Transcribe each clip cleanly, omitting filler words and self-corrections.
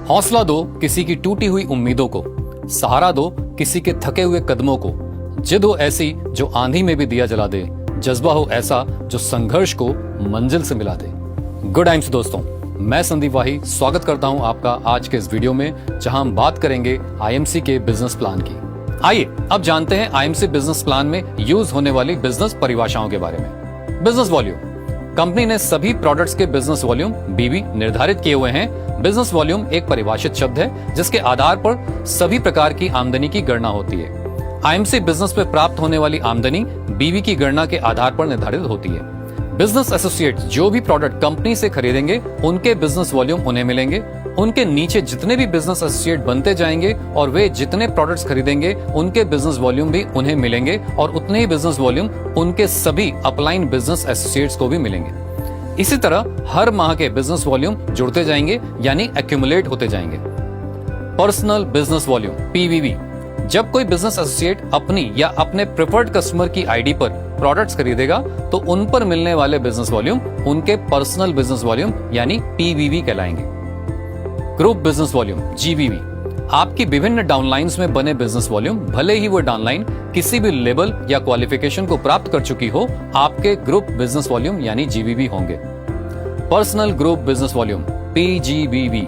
हौसला दो किसी की टूटी हुई उम्मीदों को, सहारा दो किसी के थके हुए कदमों को, जिद हो ऐसी जो आंधी में भी दिया जला दे, जज्बा हो ऐसा जो संघर्ष को मंजिल से मिला दे। गुड टाइम्स दोस्तों, मैं संदीप वाही स्वागत करता हूं आपका आज के इस वीडियो में, जहां हम बात करेंगे आईएमसी के बिजनेस प्लान की। आइए अब जानते हैं आईएमसी बिजनेस प्लान में यूज होने वाली बिजनेस परिभाषाओं के बारे में। बिजनेस वॉल्यूम, कंपनी ने सभी प्रोडक्ट्स के बिजनेस वॉल्यूम बीवी निर्धारित किए हुए हैं। बिजनेस वॉल्यूम एक परिभाषित शब्द है जिसके आधार पर सभी प्रकार की आमदनी की गणना होती है। आईएमसी बिजनेस पे प्राप्त होने वाली आमदनी बीवी की गणना के आधार पर निर्धारित होती है। बिजनेस एसोसिएट जो भी प्रोडक्ट कंपनी से खरीदेंगे उनके बिजनेस वॉल्यूम उन्हें मिलेंगे। उनके नीचे जितने भी बिजनेस एसोसिएट बनते जाएंगे और वे जितने प्रोडक्ट्स खरीदेंगे उनके बिजनेस वॉल्यूम भी उन्हें मिलेंगे और उतने ही बिजनेस वॉल्यूम उनके सभी अपलाइन बिजनेस एसोसिएट्स को भी मिलेंगे। इसी तरह हर माह के बिजनेस वॉल्यूम जुड़ते जाएंगे यानी एक्यूमुलेट होते जाएंगे। पर्सनल बिजनेस वॉल्यूम पीवीवी, जब कोई बिजनेस एसोसिएट अपनी या अपने प्रेफर्ड कस्टमर की आईडी पर प्रोडक्ट्स खरीदेगा तो उन पर मिलने वाले बिजनेस वॉल्यूम उनके पर्सनल बिजनेस वॉल्यूम यानी पीवीवी कहलाएंगे। ग्रुप बिजनेस वॉल्यूम जीवीवी, आपकी विभिन्न डाउनलाइंस में बने बिजनेस वॉल्यूम भले ही वो डाउनलाइन किसी भी लेवल या क्वालिफिकेशन को प्राप्त कर चुकी हो, आपके ग्रुप बिजनेस वॉल्यूम यानी जीवीवी होंगे। पर्सनल ग्रुप बिजनेस वॉल्यूम पीजीवीवी,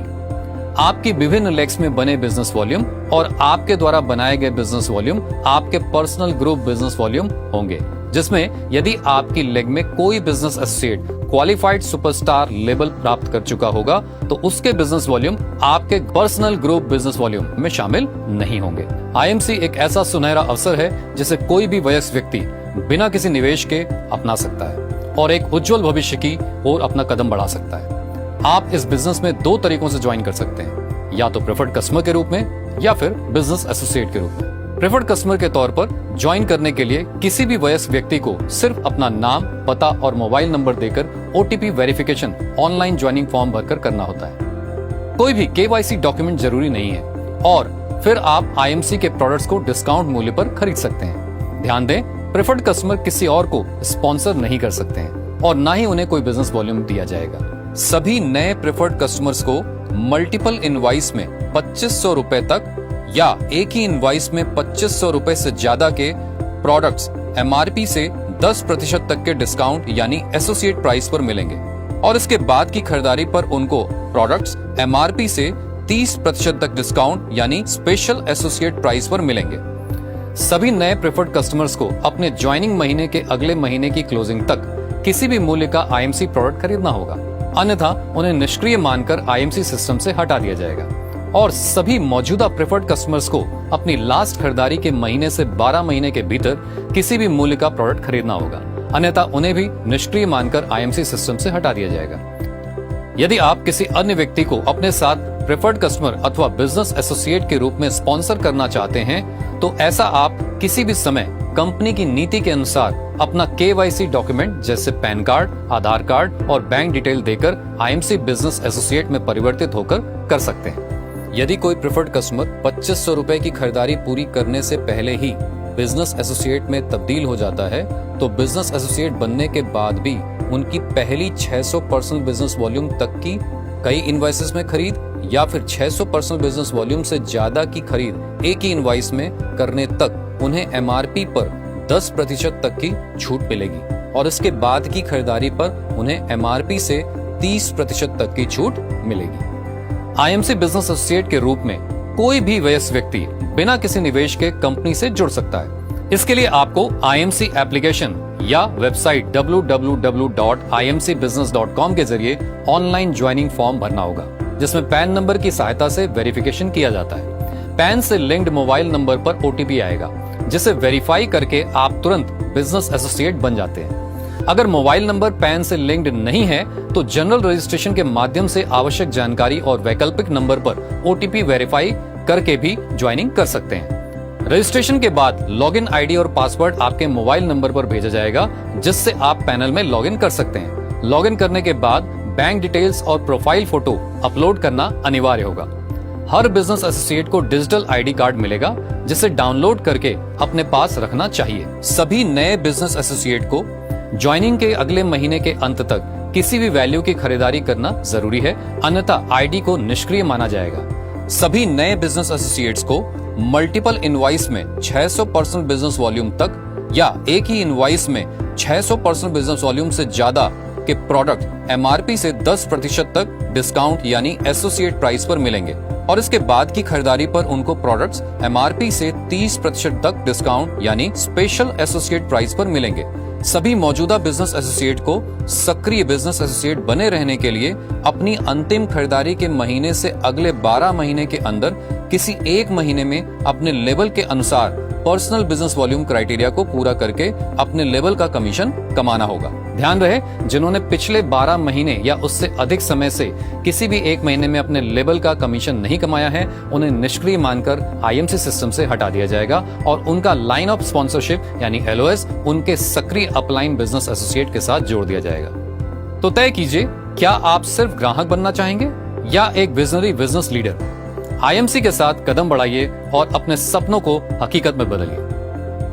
आपकी विभिन्न लेग्स में बने बिजनेस वॉल्यूम और आपके द्वारा बनाए गए बिजनेस वॉल्यूम आपके पर्सनल ग्रुप बिजनेस वॉल्यूम होंगे, जिसमें यदि आपकी लेग में कोई business associate qualified superstar level प्राप्त कर चुका होगा तो उसके बिजनेस वॉल्यूम आपके पर्सनल ग्रुप बिजनेस वॉल्यूम में शामिल नहीं होंगे। आईएमसी एक ऐसा सुनहरा अवसर है जिसे कोई भी वयस्क व्यक्ति बिना किसी निवेश के अपना सकता है और एक उज्जवल भविष्य की ओर अपना कदम बढ़ा सकता है। आप इस बिजनेस में दो तरीकों से ज्वाइन कर सकते हैं, या तो प्रेफर्ड कस्टमर के रूप में या फिर बिजनेस एसोसिएट के रूप में। प्रेफर्ड कस्टमर के तौर पर ज्वाइन करने के लिए किसी भी वयस्क व्यक्ति को सिर्फ अपना नाम, पता और मोबाइल नंबर देकर OTP verification online joining form भरकर करना होता है। कोई भी केवाईसी डॉक्यूमेंट जरूरी नहीं है और फिर आप आईएमसी के प्रोडक्ट्स को डिस्काउंट मूल्य पर खरीद सकते हैं। ध्यान दें, प्रेफर्ड कस्टमर किसी और को स्पॉन्सर नहीं कर सकते हैं और ना ही उन्हें कोई बिजनेस वॉल्यूम दिया जाएगा। सभी नए प्रेफर्ड कस्टमर्स को मल्टीपल इनवॉइस में 2500 रुपए तक या एक ही इनवॉइस में 2500 रुपए से ज्यादा के प्रोडक्ट्स एमआरपी से 10% तक के डिस्काउंट यानी एसोसिएट प्राइस पर मिलेंगे और इसके बाद की खरीदारी पर उनको प्रोडक्ट्स एमआरपी से 30% तक डिस्काउंट यानी स्पेशल एसोसिएट प्राइस पर मिलेंगे। सभी नए प्रेफर्ड कस्टमर्स को अपने ज्वाइनिंग महीने के अगले महीने की क्लोजिंग तक किसी भी मूल्य का आईएमसी प्रोडक्ट खरीदना होगा, अन्यथा उन्हें निष्क्रिय मानकर आईएमसी सिस्टम से हटा दिया जाएगा और सभी मौजूदा प्रेफर्ड कस्टमर्स को अपनी लास्ट खरीदारी के महीने से 12 महीने के भीतर किसी भी मूल्य का प्रोडक्ट खरीदना होगा, अन्यथा उन्हें भी निष्क्रिय मानकर आईएमसी सिस्टम से हटा दिया जाएगा। यदि आप किसी अन्य व्यक्ति को अपने साथ प्रेफर्ड कस्टमर अथवा बिजनेस एसोसिएट के रूप में स्पॉन्सर करना चाहते हैं तो ऐसा आप किसी भी समय कंपनी की नीति के अनुसार अपना केवाईसी डॉक्यूमेंट जैसे पैन कार्ड, आधार कार्ड और बैंक डिटेल देकर आईएमसी बिजनेस एसोसिएट में परिवर्तित होकर कर सकते हैं। यदि कोई प्रेफर्ड कस्टमर 2500 रुपए की खरीदारी पूरी करने से पहले ही बिजनेस एसोसिएट में तब्दील हो जाता है तो बिजनेस एसोसिएट बनने के बाद भी उनकी पहली 600 पर्सनल बिजनेस वॉल्यूम तक की कई इनवॉइसेस में खरीद या फिर 600 पर्सनल बिजनेस वॉल्यूम से ज्यादा की खरीद एक ही इनवॉइस में करने तक उन्हें एमआरपी पर 10% तक की छूट मिलेगी और इसके बाद की खरीदारी पर उन्हें एमआरपी से 30% तक की छूट मिलेगी। आईएमसी बिजनेस एसोसिएट के रूप में कोई भी वयस्क व्यक्ति बिना किसी निवेश के कंपनी से जुड़ सकता है। इसके लिए आपको आईएमसी एप्लीकेशन या वेबसाइट www.imcbusiness.com के जरिए ऑनलाइन ज्वाइनिंग फॉर्म भरना होगा, जिसमें पैन नंबर की सहायता से वेरिफिकेशन किया जाता है। पैन से लिंक्ड मोबाइल नंबर पर ओटीपी आएगा, जिसे वेरीफाई करके आप तुरंत बिजनेस एसोसिएट बन जाते हैं। अगर मोबाइल नंबर पैन से लिंक्ड नहीं है तो जनरल रजिस्ट्रेशन के माध्यम से आवश्यक जानकारी और वैकल्पिक नंबर पर ओटीपी वेरीफाई करके भी ज्वाइनिंग कर सकते हैं। रजिस्ट्रेशन के बाद लॉगिन आईडी और पासवर्ड आपके मोबाइल नंबर पर भेजा जाएगा, जिससे आप पैनल में लॉगिन कर सकते हैं। लॉगिन करने के बाद बैंक डिटेल्स और प्रोफाइल फोटो अपलोड करना अनिवार्य होगा। हर बिजनेस एसोसिएट को डिजिटल आईडी कार्ड मिलेगा, जिसे डाउनलोड करके अपने पास रखना चाहिए। सभी नए बिजनेस एसोसिएट को ज्वाइनिंग के अगले महीने के अंत तक किसी भी वैल्यू की खरीदारी करना जरूरी है, अन्यथा आईडी को निष्क्रिय माना जाएगा। सभी नए बिजनेस एसोसिएट्स को मल्टीपल इनवॉइस में 600% बिजनेस वॉल्यूम तक या एक ही इनवॉइस में 600% बिजनेस वॉल्यूम से ज्यादा के प्रोडक्ट एमआरपी से 10% तक डिस्काउंट यानी एसोसिएट प्राइस पर मिलेंगे और इसके बाद की खरीदारी पर उनको प्रोडक्ट्स एमआरपी से 30% तक डिस्काउंट यानी स्पेशल एसोसिएट प्राइस पर मिलेंगे। सभी मौजूदा बिजनेस एसोसिएट को सक्रिय बिजनेस एसोसिएट बने रहने के लिए अपनी अंतिम खरीदारी के महीने से अगले 12 महीने के अंदर किसी एक महीने में अपने लेवल के अनुसार पर्सनल बिजनेस वॉल्यूम क्राइटेरिया को पूरा करके अपने लेवल का कमीशन कमाना होगा। ध्यान रहे, जिन्होंने पिछले 12 महीने या उससे अधिक समय से किसी भी एक महीने में अपने लेवल का कमीशन नहीं कमाया है, उन्हें निष्क्रिय मानकर आईएमसी सिस्टम से हटा दिया जाएगा और उनका लाइन ऑफ स्पॉन्सरशिप यानी एलओएस उनके सक्रिय अपलाइन बिजनेस एसोसिएट के साथ जोड़ दिया जाएगा। तो तय कीजिए, क्या आप सिर्फ ग्राहक बनना चाहेंगे या एक विजनरी बिजनेस लीडर? आईएमसी के साथ कदम बढ़ाइए और अपने सपनों को हकीकत में बदलिए।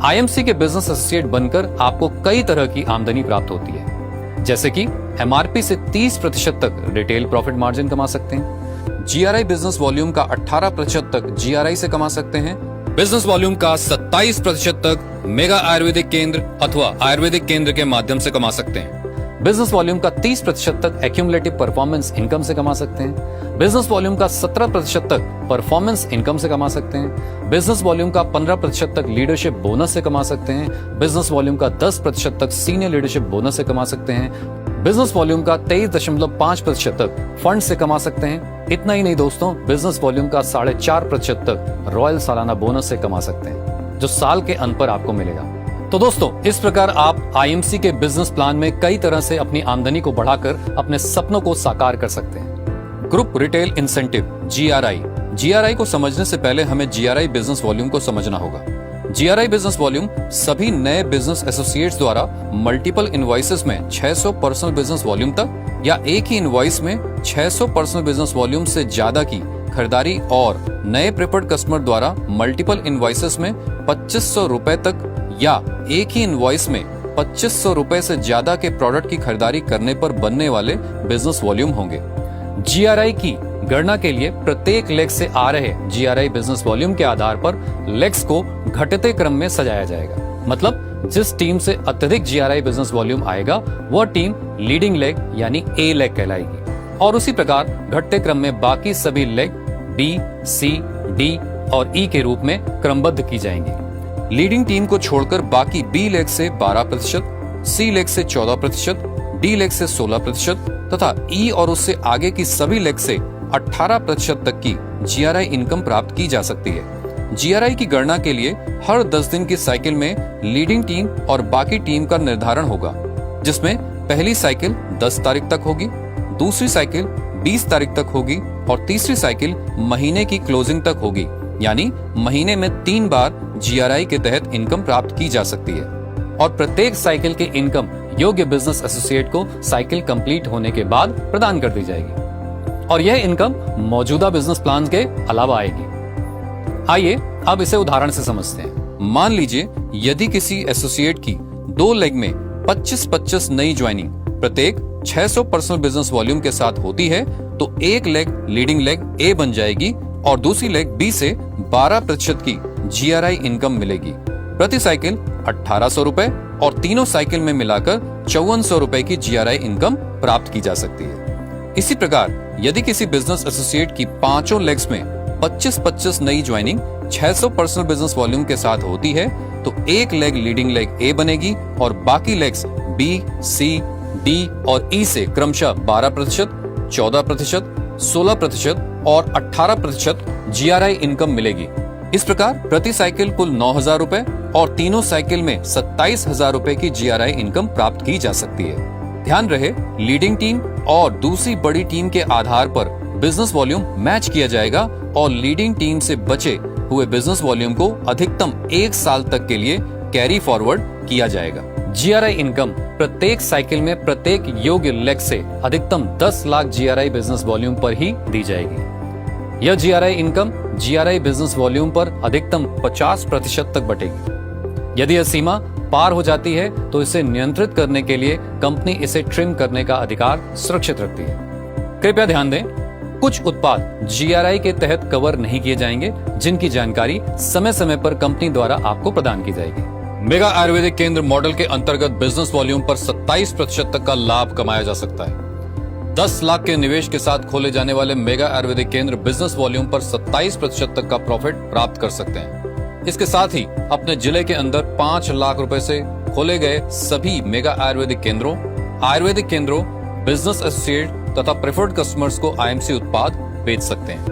आईएमसी के बिजनेस एसोसिएट बनकर आपको कई तरह की आमदनी प्राप्त होती है, जैसे कि एमआरपी से 30% तक रिटेल प्रॉफिट मार्जिन कमा सकते हैं, जीआरआई बिजनेस वॉल्यूम का 18% तक जीआरआई से कमा सकते हैं, बिजनेस वॉल्यूम का 27% तक मेगा आयुर्वेदिक केंद्र अथवा आयुर्वेदिक केंद्र के माध्यम से कमा सकते हैं, बिजनेस वॉल्यूम का 30% तक एक्यूमुलेटिव परफॉर्मेंस इनकम से कमा सकते हैं, बिजनेस वॉल्यूम का 17% तक परफॉर्मेंस इनकम से कमा सकते हैं, बिजनेस वॉल्यूम का 15% तक लीडरशिप बोनस से कमा सकते हैं, बिजनेस वॉल्यूम का 10% तक सीनियर लीडरशिप बोनस से कमा सकते हैं, बिजनेस वॉल्यूम का 23.5% तक फंड से कमा सकते हैं। इतना ही नहीं दोस्तों, बिजनेस वॉल्यूम का 4.5% तक रॉयल सालाना बोनस से कमा सकते हैं, जो साल के अंत पर आपको मिलेगा। तो दोस्तों, इस प्रकार आप आईएमसी के बिजनेस प्लान में कई तरह से अपनी आमदनी को बढ़ाकर अपने सपनों को साकार कर सकते हैं। ग्रुप रिटेल इंसेंटिव जीआरआई को समझने से पहले हमें जीआरआई बिजनेस वॉल्यूम को समझना होगा। जीआरआई बिजनेस वॉल्यूम सभी नए बिजनेस एसोसिएट्स द्वारा मल्टीपल इनवॉइसेस में 600 पर्सनल बिजनेस वॉल्यूम तक या एक ही इनवॉइस में 600 पर्सनल बिजनेस वॉल्यूम से ज्यादा की खरीदारी और नए प्रेफर्ड कस्टमर द्वारा मल्टीपल इनवॉइसेस में 2500 रुपए तक या एक ही इनवॉइस में 2500 रुपए से ज्यादा के प्रोडक्ट की खरीदारी करने पर बनने वाले बिजनेस वॉल्यूम होंगे। जीआरआई की गणना के लिए प्रत्येक लेग से आ रहे जीआरआई बिजनेस वॉल्यूम के आधार पर लेग्स को घटते क्रम में सजाया जाएगा। मतलब जिस टीम से अत्यधिक जीआरआई बिजनेस वॉल्यूम आएगा वह टीम लीडिंग लेग यानी ए लेग कहलाएगी और उसी प्रकार घटते क्रम में बाकी सभी लेग बी, सी, डी और ई के रूप में क्रमबद्ध की जाएंगी। लीडिंग टीम को छोड़कर बाकी बी लेग से 12%, सी लेग से 14%, डी लेग से 16% तथा ई और उससे आगे की सभी लेग से 18% तक की जीआरआई इनकम प्राप्त की जा सकती है। जीआरआई की गणना के लिए हर 10 दिन की साइकिल में लीडिंग टीम और बाकी टीम का निर्धारण होगा, जिसमें पहली साइकिल 10 तारीख तक होगी, दूसरी साइकिल 20 तारीख तक होगी और तीसरी साइकिल महीने की क्लोजिंग तक होगी, यानी महीने में 3 बार जीआरआई के तहत इनकम प्राप्त की जा सकती है और प्रत्येक साइकिल की इनकम योग्य बिजनेस एसोसिएट को साइकिल कंप्लीट होने के बाद प्रदान कर दी जाएगी और यह इनकम मौजूदा बिजनेस प्लान के अलावा आएगी। आइए अब इसे उदाहरण से समझते हैं। मान लीजिए यदि किसी एसोसिएट की 2 लेग में 25-25 नई ज्वाइनिंग प्रत्येक 600 पर्सनल बिजनेस वॉल्यूम के साथ होती है तो एक लेग लीडिंग लेग ए बन जाएगी और दूसरी लेग बी से 12% की जीआरआई इनकम मिलेगी। प्रति साइकिल 1800 रुपए और तीनों साइकिल में मिलाकर 5400 रुपए की जीआरआई इनकम प्राप्त की जा सकती है। इसी प्रकार यदि किसी बिजनेस एसोसिएट की 5 लेग्स में 25-25 नई ज्वाइनिंग 600 पर्सनल बिजनेस वॉल्यूम के साथ होती है तो एक लेग लीडिंग लेग ए बनेगी और बाकी लेग्स बी, सी, डी और ई से क्रमशः 12%, 14%, 16% और 18% जीआरआई इनकम मिलेगी। इस प्रकार प्रति साइकिल कुल 9000 रुपए और तीनों साइकिल में 27000 रुपए की जीआरआई इनकम प्राप्त की जा सकती है। ध्यान रहे, लीडिंग टीम और दूसरी बड़ी टीम के आधार पर बिजनेस वॉल्यूम मैच किया जाएगा और लीडिंग टीम से बचे हुए बिजनेस वॉल्यूम को अधिकतम 1 साल तक के लिए कैरी फॉरवर्ड किया जाएगा। जीआरआई इनकम प्रत्येक साइकिल में प्रत्येक योग्य लेग से अधिकतम 10 लाख जीआरआई बिजनेस वॉल्यूम पर ही दी जाएगी। यह GRI income GRI business volume पर अधिकतम 50% तक बटेगी। यदि यह सीमा पार हो जाती है तो इसे नियंत्रित करने के लिए कंपनी इसे ट्रिम करने का अधिकार सुरक्षित रखती है। कृपया ध्यान दें, कुछ उत्पाद GRI के तहत कवर नहीं किए जाएंगे, जिनकी जानकारी समय समय पर कंपनी द्वारा आपको प्रदान की जाएगी। मेगा आयुर्वेदिक केंद्र मॉडल के अंतर्गत बिजनेस वॉल्यूम पर 27% तक का लाभ कमाया जा सकता है। 10 लाख के निवेश के साथ खोले जाने वाले मेगा आयुर्वेदिक केंद्र बिजनेस वॉल्यूम पर 27% तक का प्रॉफिट प्राप्त कर सकते हैं। इसके साथ ही अपने जिले के अंदर 5 लाख रुपए से खोले गए सभी मेगा आयुर्वेदिक केंद्रों, बिजनेस एसोसिएट तथा प्रेफर्ड कस्टमर्स को IMC उत्पाद बेच सकते हैं।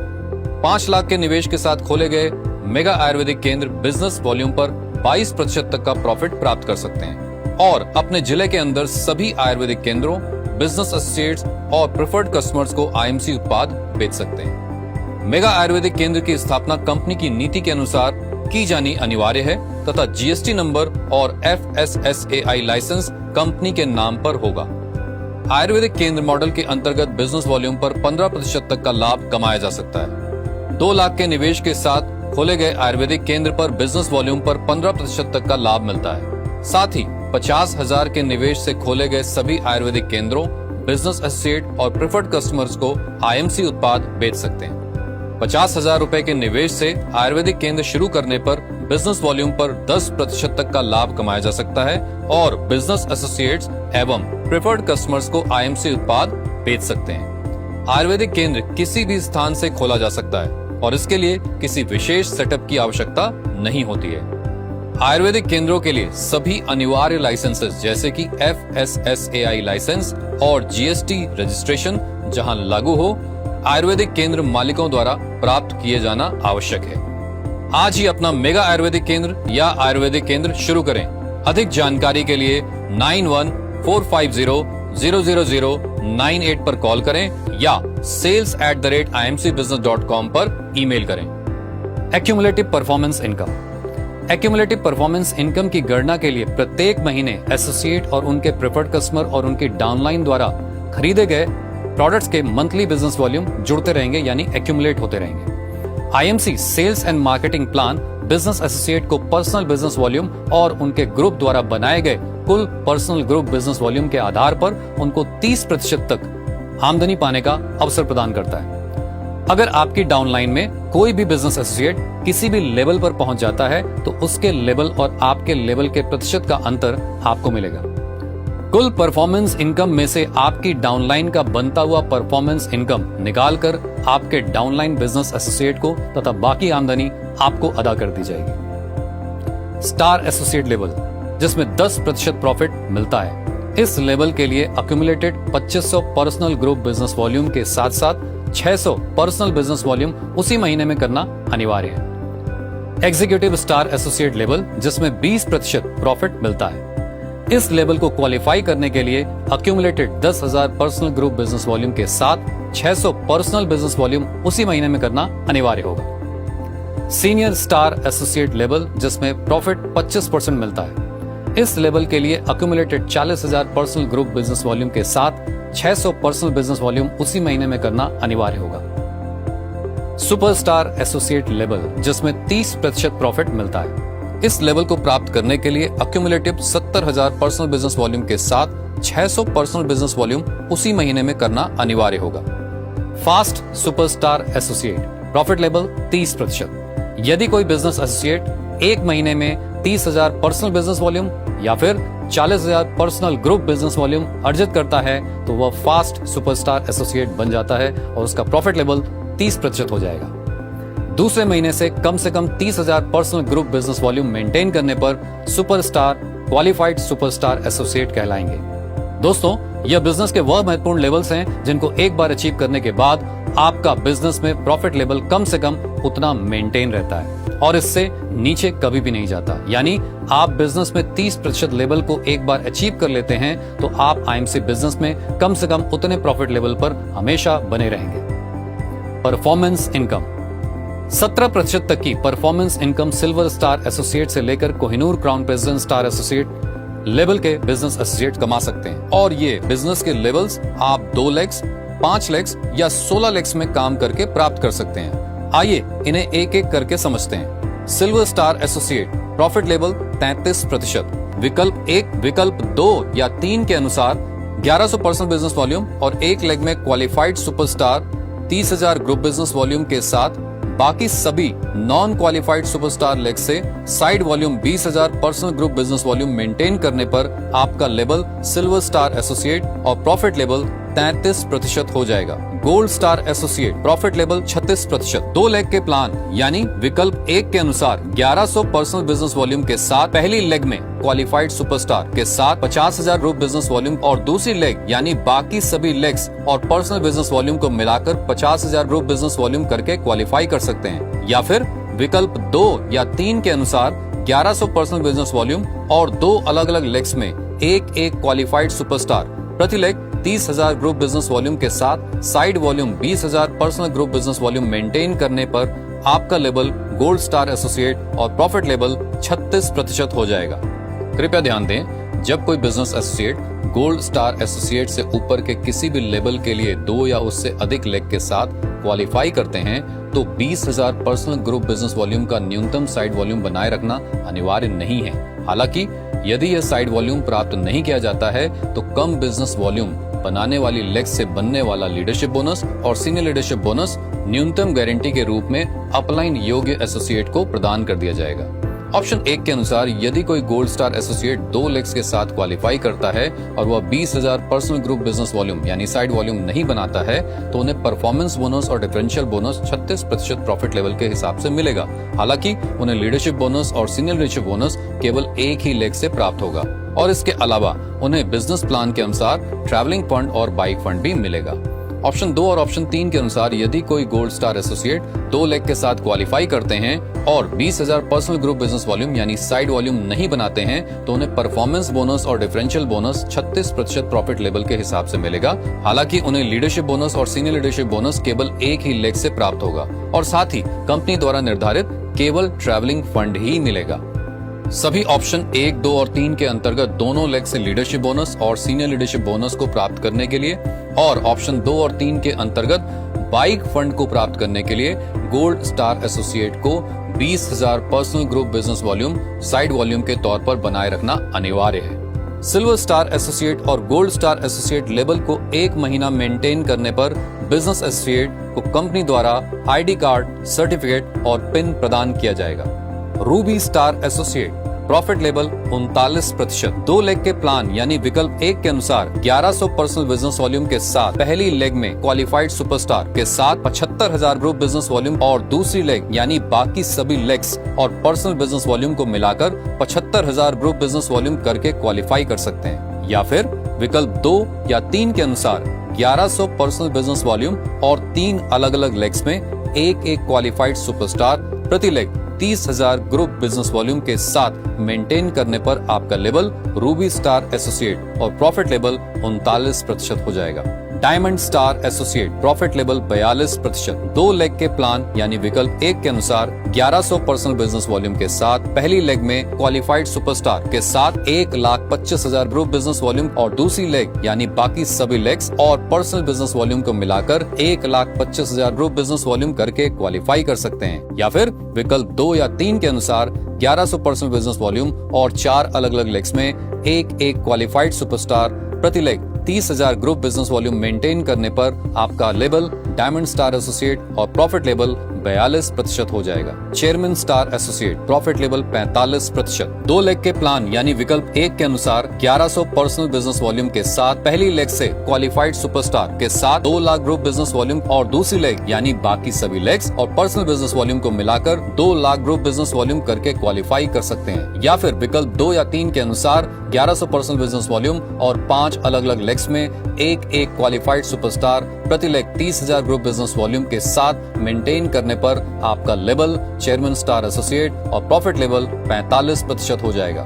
5 लाख के निवेश के साथ खोले गए मेगा आयुर्वेदिक केंद्र बिजनेस वॉल्यूम पर 22% तक का प्रॉफिट प्राप्त कर सकते हैं और अपने जिले के अंदर सभी आयुर्वेदिक केंद्रों, बिजनेस एसोसिएट्स और प्रेफर्ड कस्टमर्स को IMC उत्पाद बेच सकते हैं। मेगा आयुर्वेदिक केंद्र की स्थापना कंपनी की नीति के अनुसार की जानी अनिवार्य है तथा GST नंबर और FSSAI लाइसेंस कंपनी के नाम पर होगा। आयुर्वेदिक केंद्र मॉडल के अंतर्गत बिजनेस वॉल्यूम पर 15% तक का लाभ कमाया जा सकता है। 2 लाख के निवेश के साथ खोले गए आयुर्वेदिक केंद्र पर बिजनेस वॉल्यूम पर 15% तक का लाभ मिलता है। साथ ही 50,000 के निवेश से खोले गए सभी आयुर्वेदिक केंद्रों, बिजनेस एसोसिएट और प्रेफर्ड कस्टमर्स को IMC उत्पाद बेच सकते हैं। 50,000 रुपए के निवेश से आयुर्वेदिक केंद्र शुरू करने पर बिजनेस वॉल्यूम पर 10% तक का लाभ कमाया जा सकता है और बिजनेस एसोसिएट्स एवं प्रेफर्ड कस्टमर्स को IMC उत्पाद बेच सकते हैं। आयुर्वेदिक केंद्र किसी भी स्थान से खोला जा सकता है और इसके लिए किसी विशेष सेटअप की आवश्यकता नहीं होती है। आयुर्वेदिक केंद्रों के लिए सभी अनिवार्य लाइसेंसेस जैसे कि FSSAI लाइसेंस और GST रजिस्ट्रेशन जहां लागू हो, आयुर्वेदिक केंद्र मालिकों द्वारा प्राप्त किए जाना आवश्यक है। आज ही अपना मेगा आयुर्वेदिक केंद्र या आयुर्वेदिक केंद्र शुरू करें। अधिक जानकारी के लिए 9145000098 पर कॉल करें या sales@imcbusiness.com पर ईमेल करें। एक्यूमुलेटिव परफॉर्मेंस इनकम की गणना के लिए प्रत्येक महीने एसोसिएट और उनके प्रेफर्ड कस्टमर और उनके डाउनलाइन द्वारा खरीदे गए प्रोडक्ट्स के मंथली बिजनेस वॉल्यूम जुड़ते रहेंगे, यानी एक्यूमुलेट होते रहेंगे। IMC sales and marketing plan business associate को पर्सनल बिजनेस वॉल्यूम और उनके ग्रुप द्वारा बनाए गए कुल पर्सनल ग्रुप बिजनेस वॉल्यूम के आधार पर उनको 30% तक आमदनी पाने का अवसर प्रदान करता है। अगर आपकी डाउनलाइन में कोई भी बिजनेस एसोसिएट किसी भी लेवल पर पहुंच जाता है तो उसके लेवल और आपके लेवल के प्रतिशत का अंतर आपको मिलेगा। कुल परफॉर्मेंस इनकम में से आपकी डाउनलाइन का बनता हुआ परफॉर्मेंस इनकम निकालकर आपके डाउनलाइन बिजनेस एसोसिएट को तथा बाकी आमदनी आपको अदा कर दी जाएगी। स्टार एसोसिएट लेवल, जिसमें 10% प्रॉफिट मिलता है। इस लेवल के लिए accumulated 2500 personal group business volume के साथ साथ 600 पर्सनल बिजनेस वॉल्यूम उसी महीने में करना अनिवार्य है। एग्जीक्यूटिव स्टार एसोसिएट लेवल, जिसमें 20% प्रॉफिट मिलता है। इस लेवल को क्वालिफाई करने के लिए accumulated 10,000 personal group business volume के साथ 600 पर्सनल बिजनेस वॉल्यूम उसी महीने में करना अनिवार्य होगा। सीनियर स्टार एसोसिएट लेवल, जिसमें प्रॉफिट 25% मिलता है। इस लेवल के लिए accumulated 40,000 personal group business volume के साथ 600 पर्सनल बिजनेस वॉल्यूम उसी महीने में करना अनिवार्य होगा। सुपरस्टार एसोसिएट लेवल, जिसमें 30% प्रॉफिट मिलता है। इस लेवल को प्राप्त करने के लिए अक्यूमुलेटिव 70,000 पर्सनल बिजनेस वॉल्यूम के साथ 600 पर्सनल बिजनेस वॉल्यूम उसी महीने में करना अनिवार्य होगा। Fast superstar associate profit level 30%। यदि कोई बिजनेस एसोसिएट एक महीने में 30,000 पर्सनल बिजनेस वॉल्यूम या फिर 40,000 पर्सनल ग्रुप बिजनेस वॉल्यूम अर्जित करता है तो वह फास्ट सुपरस्टार एसोसिएट बन जाता है और उसका प्रॉफिट लेवल 30% हो जाएगा। दूसरे महीने से कम 30,000 personal group business volume maintain करने पर सुपरस्टार क्वालिफाइड सुपरस्टार एसोसिएट कहलाएंगे। दोस्तों, यह बिजनेस के वह महत्वपूर्ण लेवल्स हैं जिनको एक बार अचीव करने के बाद आपका बिजनेस में प्रॉफिट लेवल कम से कम उतना मेंटेन रहता है और इससे नीचे कभी भी नहीं जाता। यानी आप बिजनेस में 30% लेवल को एक बार अचीव कर लेते हैं तो आप IMC बिजनेस में कम से कम उतने प्रॉफिट लेवल पर हमेशा बने रहेंगे। परफॉर्मेंस इनकम 17% तक की performance income silver star associate से लेकर Kohinoor crown president star associate level के बिजनेस एसोसिएट कमा सकते हैं और ये बिजनेस के लेवल्स आप 2 लेग्स, 5 लेग्स या 16 लेग्स में काम करके प्राप्त कर सकते हैं। आइए इन्हें एक एक करके समझते हैं। Silver star associate profit level 33%, विकल्प 1, विकल्प 2 या 3 के अनुसार 1100 पर्सनल बिजनेस वॉल्यूम और एक लेग में qualified superstar 30,000 group business volume के साथ बाकी सभी नॉन क्वालिफाइड सुपरस्टार लेग से side volume 20,000 personal group business volume maintain करने पर आपका लेवल सिल्वर स्टार एसोसिएट और प्रॉफिट लेवल 33% हो जाएगा। Gold star associate profit level 36%। 2 leg के प्लान यानी विकल्प 1 के अनुसार 1100 पर्सनल बिजनेस वॉल्यूम के साथ पहली लेग में क्वालिफाइड सुपरस्टार के साथ 50,000 ग्रुप बिजनेस वॉल्यूम और दूसरी लेग यानी बाकी सभी लेग्स और पर्सनल बिजनेस वॉल्यूम को मिलाकर 50,000 ग्रुप बिजनेस वॉल्यूम करके क्वालिफाई कर सकते हैं। या फिर विकल्प 2 या 3 के अनुसार 1100 पर्सनल बिजनेस वॉल्यूम और 2 अलग अलग लेग्स में एक क्वालिफाइड सुपरस्टार, प्रति लेग 30,000 ग्रुप बिजनेस वॉल्यूम के साथ side volume 20,000 personal group business volume maintain करने पर आपका लेवल गोल्ड स्टार एसोसिएट और प्रॉफिट लेवल 36% हो जाएगा। कृपया ध्यान दें, जब कोई business associate gold star associate से ऊपर के किसी भी लेवल के लिए 2 या उससे अधिक लेग के साथ क्वालिफाई करते हैं तो 20,000 पर्सनल ग्रुप बिजनेस वॉल्यूम का न्यूनतम साइड वॉल्यूम बनाए रखना अनिवार्य नहीं है। हालांकि यदि यह साइड वॉल्यूम प्राप्त नहीं किया जाता है तो कम बिजनेस वॉल्यूम बनाने वाली लेग से बनने वाला लीडरशिप बोनस और सीनियर लीडरशिप बोनस न्यूनतम गारंटी के रूप में अपलाइन योग्य एसोसिएट को प्रदान कर दिया जाएगा। ऑप्शन 1 के अनुसार यदि कोई गोल्ड स्टार एसोसिएट 2 लेग्स के साथ क्वालिफाई करता है और वह 20,000 पर्सनल ग्रुप बिजनेस वॉल्यूम यानी साइड वॉल्यूम नहीं बनाता है तो उन्हें परफॉर्मेंस बोनस और डिफरेंशियल बोनस 36% प्रॉफिट लेवल के हिसाब से मिलेगा। हालांकि उन्हें लीडरशिप बोनस और सीनियर लीडरशिप बोनस केवल एक ही लेग से प्राप्त होगा और इसके अलावा उन्हें बिजनेस प्लान के अनुसार ट्रैवलिंग फंड और बाइक फंड भी मिलेगा। ऑप्शन 2 और ऑप्शन 3 के अनुसार यदि कोई गोल्ड स्टार एसोसिएट 2 लेग के साथ क्वालिफाई करते हैं और 20,000 पर्सनल ग्रुप बिजनेस वॉल्यूम यानी साइड वॉल्यूम नहीं बनाते हैं तो उन्हें परफॉर्मेंस बोनस और डिफरेंशियल बोनस 36% प्रॉफिट लेवल के हिसाब से मिलेगा। हालांकि उन्हें लीडरशिप बोनस और सीनियर लीडरशिप बोनस केवल एक ही लेग से प्राप्त होगा और साथ ही कंपनी द्वारा निर्धारित केवल ट्रैवलिंग फंड ही मिलेगा। सभी ऑप्शन 1, 2 और 3 के अंतर्गत दोनों लेग से लीडरशिप बोनस और सीनियर लीडरशिप बोनस को प्राप्त करने के लिए और ऑप्शन 2 और 3 के अंतर्गत बाइक फंड को प्राप्त करने के लिए गोल्ड स्टार एसोसिएट को 20,000 personal group business volume side volume के तौर पर बनाए रखना अनिवार्य है। सिल्वर स्टार एसोसिएट और गोल्ड स्टार एसोसिएट लेवल को 1 महीना मेंटेन करने पर बिजनेस एसोसिएट को कंपनी द्वारा आईडी कार्ड, सर्टिफिकेट और पिन प्रदान किया जाएगा। Ruby star associate profit level 39%। 2 leg के प्लान यानी विकल्प 1 के अनुसार 1100 पर्सनल बिजनेस वॉल्यूम के साथ पहली लेग में क्वालिफाइड सुपरस्टार के साथ 75,000 ग्रुप बिजनेस वॉल्यूम और दूसरी लेग यानी बाकी सभी लेग्स और पर्सनल बिजनेस वॉल्यूम को मिलाकर 75,000 ग्रुप बिजनेस वॉल्यूम करके क्वालिफाई कर सकते हैं। या फिर विकल्प 2 या 3 के अनुसार 1100 पर्सनल बिजनेस वॉल्यूम और 3 अलग अलग लेग्स में एक क्वालिफाइड सुपरस्टार, प्रति लेग 30,000 ग्रुप बिजनेस वॉल्यूम के साथ मेंटेन करने पर आपका लेवल रूबी स्टार एसोसिएट और प्रॉफिट लेवल 39% हो जाएगा। Diamond star associate profit level 42%। 2 leg के प्लान यानी विकल्प 1 के अनुसार 1100 पर्सनल बिजनेस वॉल्यूम के साथ पहली लेग में क्वालिफाइड सुपरस्टार के साथ 1,25,000 ग्रुप बिजनेस वॉल्यूम और दूसरी लेग यानी बाकी सभी लेग्स और पर्सनल बिजनेस वॉल्यूम को मिलाकर 1,25,000 ग्रुप बिजनेस वॉल्यूम करके क्वालिफाई कर सकते हैं। या फिर विकल्प 2 या 3 के अनुसार 1100 पर्सनल बिजनेस वॉल्यूम और 4 अलग अलग लेग्स में एक क्वालिफाइड सुपरस्टार, प्रति leg 30,000 group business volume maintain करने पर आपका लेवल डायमंड स्टार एसोसिएट और प्रॉफिट लेवल 42% हो जाएगा। Chairman star associate profit level 45%। 2 leg के प्लान यानी विकल्प 1 के अनुसार 1100 पर्सनल बिजनेस वॉल्यूम के साथ पहली लेग से क्वालिफाइड सुपरस्टार के साथ 2 लाख ग्रुप बिजनेस वॉल्यूम और दूसरी लेग यानी बाकी सभी लेग्स और पर्सनल बिजनेस वॉल्यूम को मिलाकर 2 लाख ग्रुप बिजनेस वॉल्यूम करके क्वालिफाई कर सकते हैं। या फिर विकल्प 2 या 3 के अनुसार 1100 पर्सनल बिजनेस वॉल्यूम और 5 अलग अलग लेग्स में एक क्वालिफाइड सुपरस्टार, प्रति लेग 30,000 ग्रुप बिजनेस वॉल्यूम के साथ मेंटेन करने पर आपका लेवल चेयरमैन स्टार एसोसिएट और प्रॉफिट लेवल 45% हो जाएगा।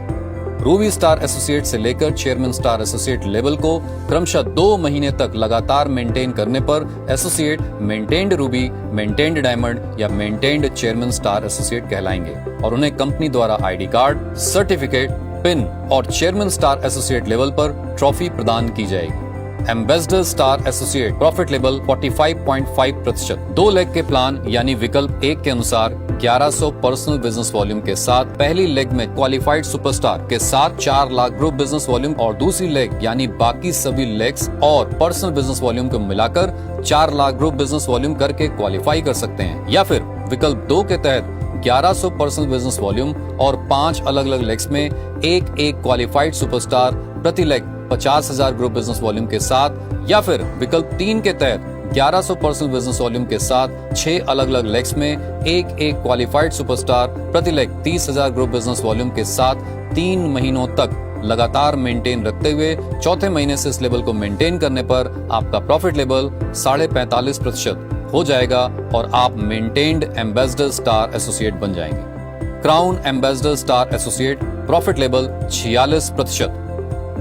रूबी स्टार एसोसिएट से लेकर चेयरमैन स्टार एसोसिएट लेवल को क्रमशः 2 महीने तक लगातार मेंटेन करने पर associate maintained Ruby, maintained diamond या मेंटेन्ड चेयरमैन स्टार एसोसिएट कहलाएंगे और उन्हें कंपनी द्वारा आईडी कार्ड, सर्टिफिकेट, पिन और चेयरमैन स्टार एसोसिएट लेवल पर ट्रॉफी प्रदान की जाएगी। Ambassador star associate profit level 45.5%। 2 leg के प्लान यानी विकल्प 1 के अनुसार 1100 पर्सनल बिजनेस वॉल्यूम के साथ पहली लेग में क्वालिफाइड सुपरस्टार के साथ 4 लाख ग्रुप बिजनेस वॉल्यूम और दूसरी लेग यानी बाकी सभी लेग्स और पर्सनल बिजनेस वॉल्यूम को मिलाकर 4 लाख ग्रुप बिजनेस वॉल्यूम करके क्वालिफाई कर सकते हैं। या फिर विकल्प 2 के तहत 1100 पर्सनल बिजनेस वॉल्यूम और 5 अलग अलग लेग्स में एक क्वालिफाइड सुपरस्टार प्रति लेग 50,000 ग्रुप बिजनेस वॉल्यूम के साथ। या फिर विकल्प 3 के तहत 1100 पर्सनल बिजनेस वॉल्यूम के साथ 6 अलग अलग लेग्स में एक क्वालिफाइड सुपरस्टार प्रति लेग 30,000 ग्रुप बिजनेस वॉल्यूम के साथ 3 महीनों तक लगातार मेंटेन रखते हुए चौथे महीने से इस लेवल को मेंटेन करने पर आपका प्रॉफिट लेवल 45.5% हो जाएगा और आप मेंटेन्ड एम्बेसडर स्टार एसोसिएट बन जाएंगे। Crown ambassador star associate profit level 46%।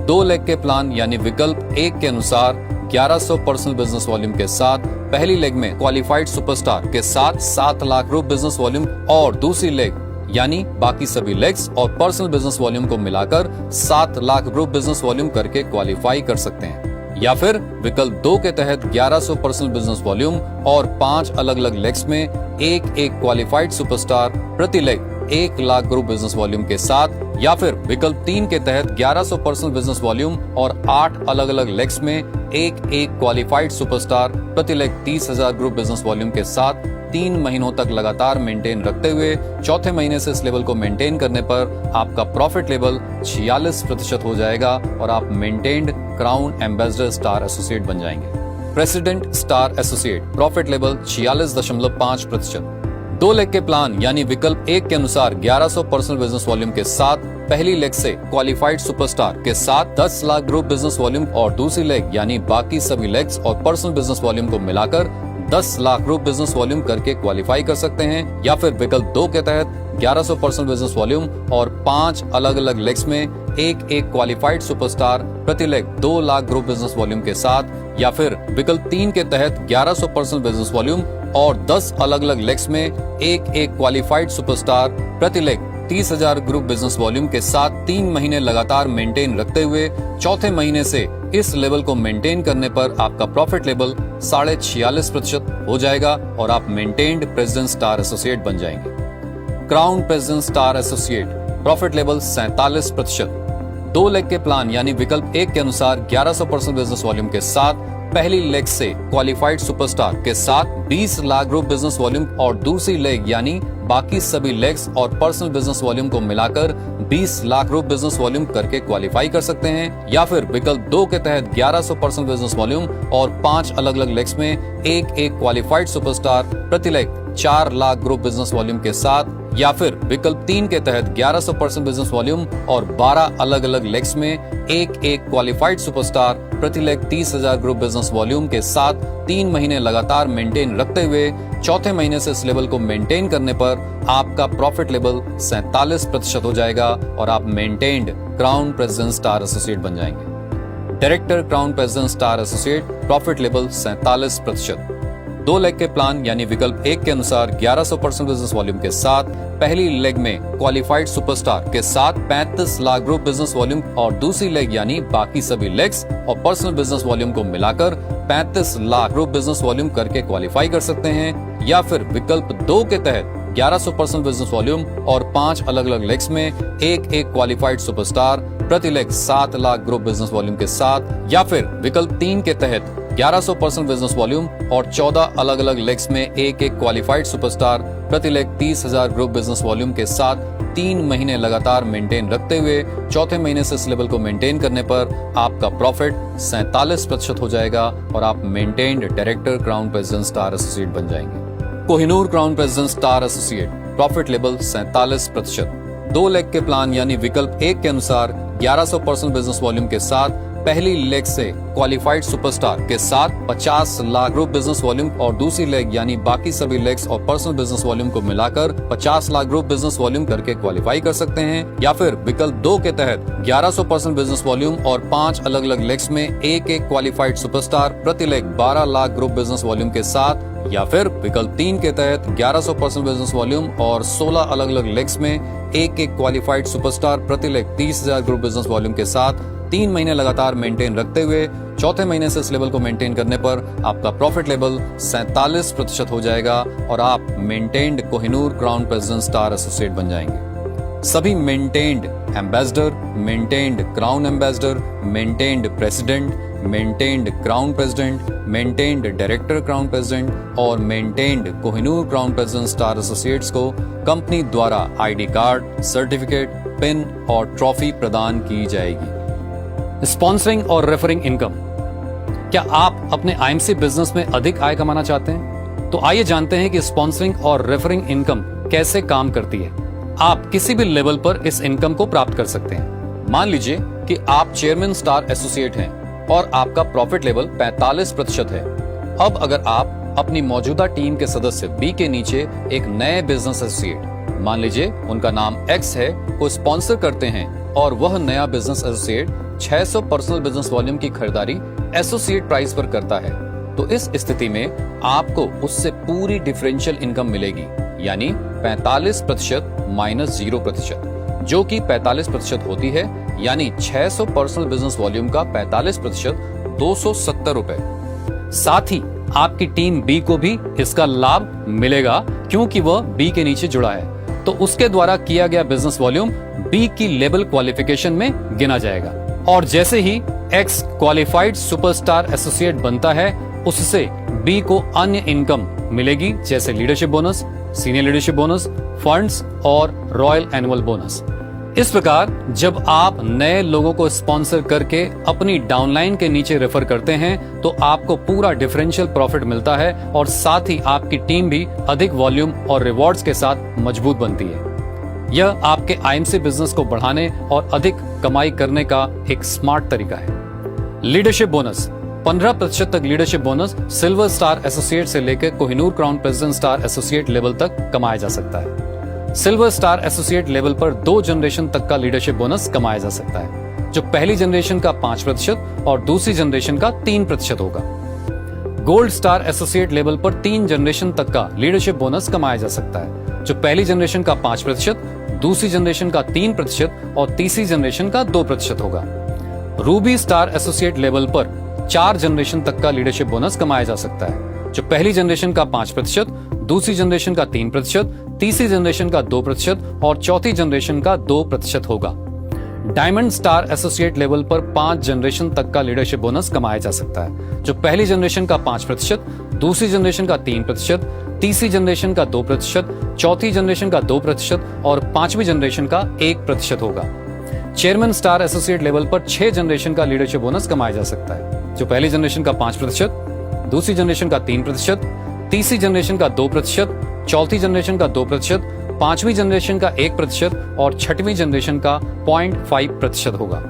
2 leg के प्लान यानी विकल्प 1 के अनुसार 1100 पर्सनल बिजनेस वॉल्यूम के साथ पहली लेग में क्वालिफाइड सुपरस्टार के साथ 7 लाख ग्रुप बिजनेस वॉल्यूम और दूसरी लेग यानी बाकी सभी लेग्स और पर्सनल बिजनेस वॉल्यूम को मिलाकर 7 लाख ग्रुप बिजनेस वॉल्यूम करके क्वालिफाई कर सकते हैं। या फिर विकल्प 2 के तहत 1100 पर्सनल बिजनेस वॉल्यूम और 5 अलग अलग लेग्स में एक क्वालिफाइड सुपरस्टार प्रति leg 1 lakh group business volume के साथ। या फिर विकल्प 3 के तहत 1100 पर्सनल बिजनेस वॉल्यूम और 8 अलग अलग लेग्स में एक क्वालिफाइड सुपरस्टार प्रति लेग 30,000 ग्रुप बिजनेस वॉल्यूम के साथ 3 महीनों तक लगातार मेंटेन रखते हुए चौथे महीने से इस लेवल को मेंटेन करने पर आपका प्रॉफिट लेवल 46% हो जाएगा और आप maintained crown ambassador star associate बन जाएंगे। President star associate profit level 46.5%। 2 leg के प्लान यानी विकल्प 1 के अनुसार 1100 पर्सनल बिजनेस वॉल्यूम के साथ पहली लेग से क्वालिफाइड सुपरस्टार के साथ 10 लाख ग्रुप बिजनेस वॉल्यूम और दूसरी लेग यानी बाकी सभी लेग्स और पर्सनल बिजनेस वॉल्यूम को मिलाकर 10 लाख ग्रुप बिजनेस वॉल्यूम करके क्वालिफाई कर सकते हैं। या फिर विकल्प 2 के तहत 1100 पर्सनल बिजनेस वॉल्यूम और 5 अलग अलग लेग्स में एक क्वालिफाइड सुपरस्टार प्रति leg 2 lakh group business volume के साथ। या फिर विकल्प 3 के तहत 1100 पर्सनल बिजनेस वॉल्यूम और 10 अलग अलग लेग्स में एक क्वालिफाइड सुपरस्टार प्रति लेग 30,000 ग्रुप बिजनेस वॉल्यूम के साथ 3 महीने लगातार मेंटेन रखते हुए चौथे महीने से इस लेवल को मेंटेन करने पर आपका प्रॉफिट लेवल 46.5% हो जाएगा और आप मेंटेन्ड प्रेसिडेंट स्टार एसोसिएट बन जाएंगे। Crown president star associate profit level 47%। 2 leg के प्लान यानी विकल्प 1 के अनुसार 1100 पर्सनल बिजनेस वॉल्यूम के साथ पहली लेग से क्वालिफाइड सुपरस्टार के साथ 20 लाख ग्रुप बिजनेस वॉल्यूम और दूसरी लेग यानी बाकी सभी लेग्स और पर्सनल बिजनेस वॉल्यूम को मिलाकर 20 लाख ग्रुप बिजनेस वॉल्यूम करके क्वालिफाई कर सकते हैं। या फिर विकल्प 2 के तहत 1100 पर्सनल बिजनेस वॉल्यूम और 5 अलग अलग लेग्स में एक क्वालिफाइड सुपरस्टार प्रति leg 4 lakh group business volume के साथ। या फिर विकल्प 3 के तहत 1100 पर्सनल बिजनेस वॉल्यूम और 12 अलग अलग लेग्स में एक क्वालिफाइड सुपरस्टार प्रति लेग 30,000 ग्रुप बिजनेस वॉल्यूम के साथ 3 महीने लगातार मेंटेन रखते हुए चौथे महीने से इस लेवल को मेंटेन करने पर आपका प्रॉफिट लेवल 47% हो जाएगा और आप maintained crown president star associate बन जाएंगे। Director crown president star associate profit level 47%। 2 leg के प्लान यानी विकल्प 1 के अनुसार 1100 पर्सनल बिजनेस वॉल्यूम के साथ पहली लेग में क्वालिफाइड सुपरस्टार के साथ 35 लाख ग्रुप बिजनेस वॉल्यूम और दूसरी लेग यानी बाकी सभी लेग्स और पर्सनल बिजनेस वॉल्यूम को मिलाकर 35 लाख ग्रुप बिजनेस वॉल्यूम करके क्वालिफाई कर सकते हैं। या फिर विकल्प 2 के तहत 1100 पर्सनल बिजनेस वॉल्यूम और 5 अलग अलग लेग्स में एक क्वालिफाइड सुपरस्टार प्रति leg 7 lakh group business volume के साथ। या फिर विकल्प 3 के तहत 1100 पर्सनल बिजनेस वॉल्यूम और 14 अलग अलग लेग्स में एक क्वालिफाइड सुपरस्टार प्रति लेग 30,000 ग्रुप बिजनेस वॉल्यूम के साथ 3 महीने लगातार मेंटेन रखते हुए चौथे महीने से इस लेवल को मेंटेन करने पर आपका प्रॉफिट 47% हो जाएगा और आप maintained director crown president star associate बन जाएंगे। Kohinoor crown president star associate profit level 47%। 2 leg के प्लान यानी विकल्प 1 के अनुसार 1100 पर्सनल बिजनेस वॉल्यूम के साथ पहली लेग से क्वालिफाइड सुपरस्टार के साथ 50 लाख ग्रुप बिजनेस वॉल्यूम और दूसरी लेग यानी बाकी सभी लेग्स और पर्सनल बिजनेस वॉल्यूम को मिलाकर 50 लाख ग्रुप बिजनेस वॉल्यूम करके क्वालिफाई कर सकते हैं। या फिर विकल्प 2 के तहत 1100 पर्सनल बिजनेस वॉल्यूम और 5 अलग अलग लेग्स में एक क्वालिफाइड सुपरस्टार प्रति leg 12 lakh group business volume के साथ। या फिर विकल्प 3 के तहत 1100 पर्सनल बिजनेस वॉल्यूम और 16 अलग अलग लेग्स में एक क्वालिफाइड सुपरस्टार प्रति लेग 30,000 ग्रुप बिजनेस वॉल्यूम के साथ 3 महीने लगातार मेंटेन रखते हुए चौथे महीने से इस लेवल को मेंटेन करने पर आपका प्रॉफिट लेवल 47% हो जाएगा और आप maintained Kohinoor crown president star associate बन जाएंगे। सभी maintained ambassador, maintained crown ambassador, maintained president, maintained crown president, maintained director crown president और maintained Kohinoor crown president star associates को कंपनी द्वारा आईडी कार्ड, सर्टिफिकेट, पिन और ट्रॉफी प्रदान की जाएगी। स्पॉन्सरिंग और रेफरिंग इनकम। क्या आप अपने आईएमसी बिजनेस में अधिक आय कमाना चाहते हैं? तो आइए जानते हैं कि स्पॉन्सरिंग और रेफरिंग इनकम कैसे काम करती है। आप किसी भी लेवल पर इस इनकम को प्राप्त कर सकते हैं। मान लीजिए कि आप चेयरमैन स्टार एसोसिएट हैं और आपका प्रॉफिट लेवल 45% है। अब अगर आप अपनी मौजूदा टीम के सदस्य बी के नीचे एक नए बिजनेस एसोसिएट, मान लीजिए उनका नाम एक्स है, को स्पॉन्सर करते हैं और वह नया business associate 600 personal business volume की खरीदारी एसोसिएट प्राइस पर करता है, तो इस स्थिति में आपको उससे पूरी डिफरेंशियल इनकम मिलेगी, यानी 45% माइनस 0%, जो कि 45% होती है, यानी 600 पर्सनल बिजनेस वॉल्यूम का 45% 270 रुपए। साथ ही आपकी टीम बी को भी इसका लाभ मिलेगा क्योंकि वह बी के नीचे जुड़ा है, तो उसके द्वारा किया गया बिजनेस वॉल्यूम बी की लेवल क्वालिफिकेशन में गिना जाएगा। और जैसे ही एक्स क्वालिफाइड सुपरस्टार एसोसिएट बनता है, उससे बी को अन्य इनकम मिलेगी, जैसे leadership bonus, senior leadership bonus, funds और रॉयल एनुअल बोनस। इस प्रकार जब आप नए लोगों को स्पॉन्सर करके अपनी डाउनलाइन के नीचे रेफर करते हैं, तो आपको पूरा डिफरेंशियल प्रॉफिट मिलता है और साथ ही आपकी टीम भी अधिक वॉल्यूम और रिवॉर्ड्स के साथ मजबूत बनती है। यह आपके आईएमसी बिजनेस को बढ़ाने और अधिक कमाई करने का एक स्मार्ट तरीका है। Leadership bonus. 15% तक leadership bonus silver star associate से लेकर Kohinoor crown president star associate level तक कमाया जा सकता है। सिल्वर स्टार एसोसिएट लेवल पर 2 जनरेशन तक का लीडरशिप बोनस कमाया जा सकता है, जो पहली जनरेशन का 5% और दूसरी जनरेशन का 3% होगा। गोल्ड स्टार एसोसिएट लेवल पर 3 जनरेशन तक का लीडरशिप बोनस कमाया जा सकता है, जो पहली जनरेशन का 5%, दूसरी जनरेशन का 3% और तीसरी जनरेशन का 2% होगा। रूबी स्टार एसोसिएट लेवल पर 4 जनरेशन तक का लीडरशिप बोनस कमाया जा सकता है, जो पहली जनरेशन का 5%, दूसरी जनरेशन का 3%, तीसरी जनरेशन का 2% और चौथी जनरेशन का 2% होगा। डायमंड स्टार एसोसिएट लेवल पर 5 जनरेशन तक का लीडरशिप बोनस कमाया जा सकता है, जो पहली जनरेशन का 5%, दूसरी जनरेशन का 3%, तीसरी जनरेशन का 2%, चौथी जनरेशन का 2% और पांचवी जनरेशन का 1% होगा। चेयरमैन स्टार एसोसिएट लेवल पर 6 जनरेशन का लीडरशिप बोनस कमाया जा सकता है, जो पहली जनरेशन का 5%, दूसरी जनरेशन का 3%, तीसरी जनरेशन का 2%, चौथी जनरेशन का 2%, पांचवी जनरेशन का 1% और छठवीं जनरेशन का 0.5% होगा।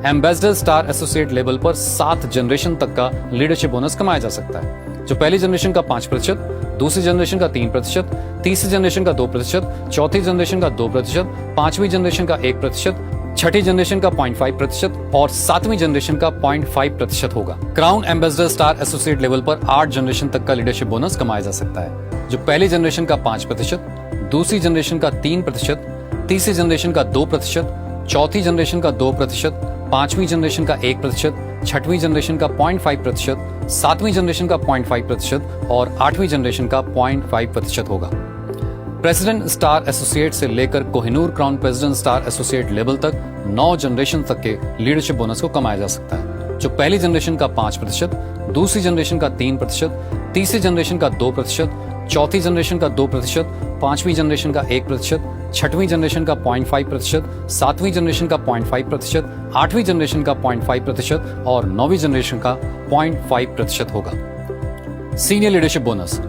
एम्बेसडर स्टार एसोसिएट लेवल पर 7 जनरेशन तक का लीडरशिप बोनस कमाया जा सकता है, जो पहली जनरेशन का 5%, दूसरी जनरेशन का 3%, तीसरी जनरेशन का 2%, चौथी जनरेशन का 2%, पांचवी जनरेशन का 1%, छठी जनरेशन का 0.5% और सातवीं जनरेशन का 0.5% होगा। Crown ambassador star associate level पर 8 जनरेशन तक का लीडरशिप बोनस कमाया जा सकता है, जो पहली जनरेशन का 5%, दूसरी जनरेशन का 3%, तीसरी जनरेशन का 2%, चौथी जनरेशन का 2%, पांचवी जनरेशन का 1%, छठवीं जनरेशन का 0.5%, सातवीं जनरेशन का 0.5% और आठवीं जनरेशन का 0.5% होगा। प्रेसिडेंट स्टार एसोसिएट से लेकर Kohinoor crown president star associate level तक 9 जनरेशन तक के लीडरशिप बोनस को कमाया जा सकता है, जो पहली जनरेशन का 5%, दूसरी जनरेशन का 3%, तीसरी जनरेशन का 2%, चौथी जनरेशन का 2%, पांचवी जनरेशन का 1%, छठवीं जनरेशन का 0.5%, सातवीं जनरेशन का 0.5%, आठवीं जनरेशन का 0.5% और नौवीं जनरेशन का 0.5% होगा। Senior leadership bonus.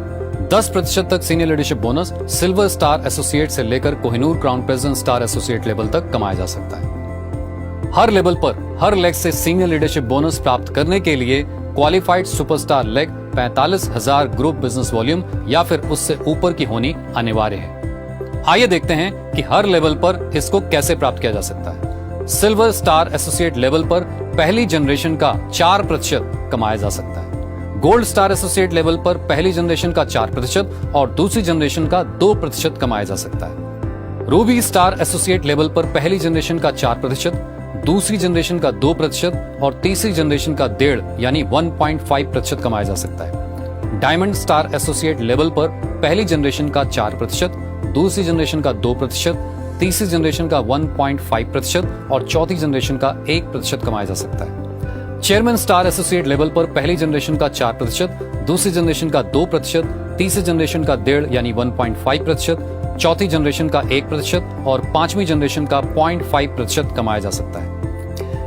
10% तक senior leadership bonus silver star associate से लेकर Kohinoor crown president star associate level तक कमाया जा सकता है। हर लेवल पर हर लेग से सीनियर लीडरशिप बोनस प्राप्त करने के लिए qualified superstar leg 45,000 group business volume या फिर उससे ऊपर की होनी अनिवार्य है। आइए देखते हैं कि हर लेवल पर इसको कैसे प्राप्त किया जा सकता है। सिल्वर स्टार एसोसिएट लेवल पर पहली जनरेशन का 4% कमाया जा सकता है। गोल्ड स्टार एसोसिएट लेवल पर पहली जनरेशन का 4% और दूसरी जनरेशन का 2% कमाया जा सकता है। रूबी स्टार एसोसिएट लेवल पर पहली जनरेशन का 4%, दूसरी जनरेशन का 2% और तीसरी जनरेशन का 1.5 यानी 1.5% कमाया जा सकता है। डायमंड स्टार एसोसिएट लेवल पर पहली जनरेशन का 4%, दूसरी जनरेशन का 2%, तीसरी जनरेशन का 1.5% और चौथी जनरेशन का 1% कमाया जा सकता है। चेयरमैन स्टार एसोसिएट लेवल पर पहली जनरेशन का 4%, दूसरी जनरेशन का 2%, तीसरी जनरेशन का 1.5 यानी 1.5%, चौथी जनरेशन का 1% और पांचवी जनरेशन का 0.5% कमाया जा सकता है।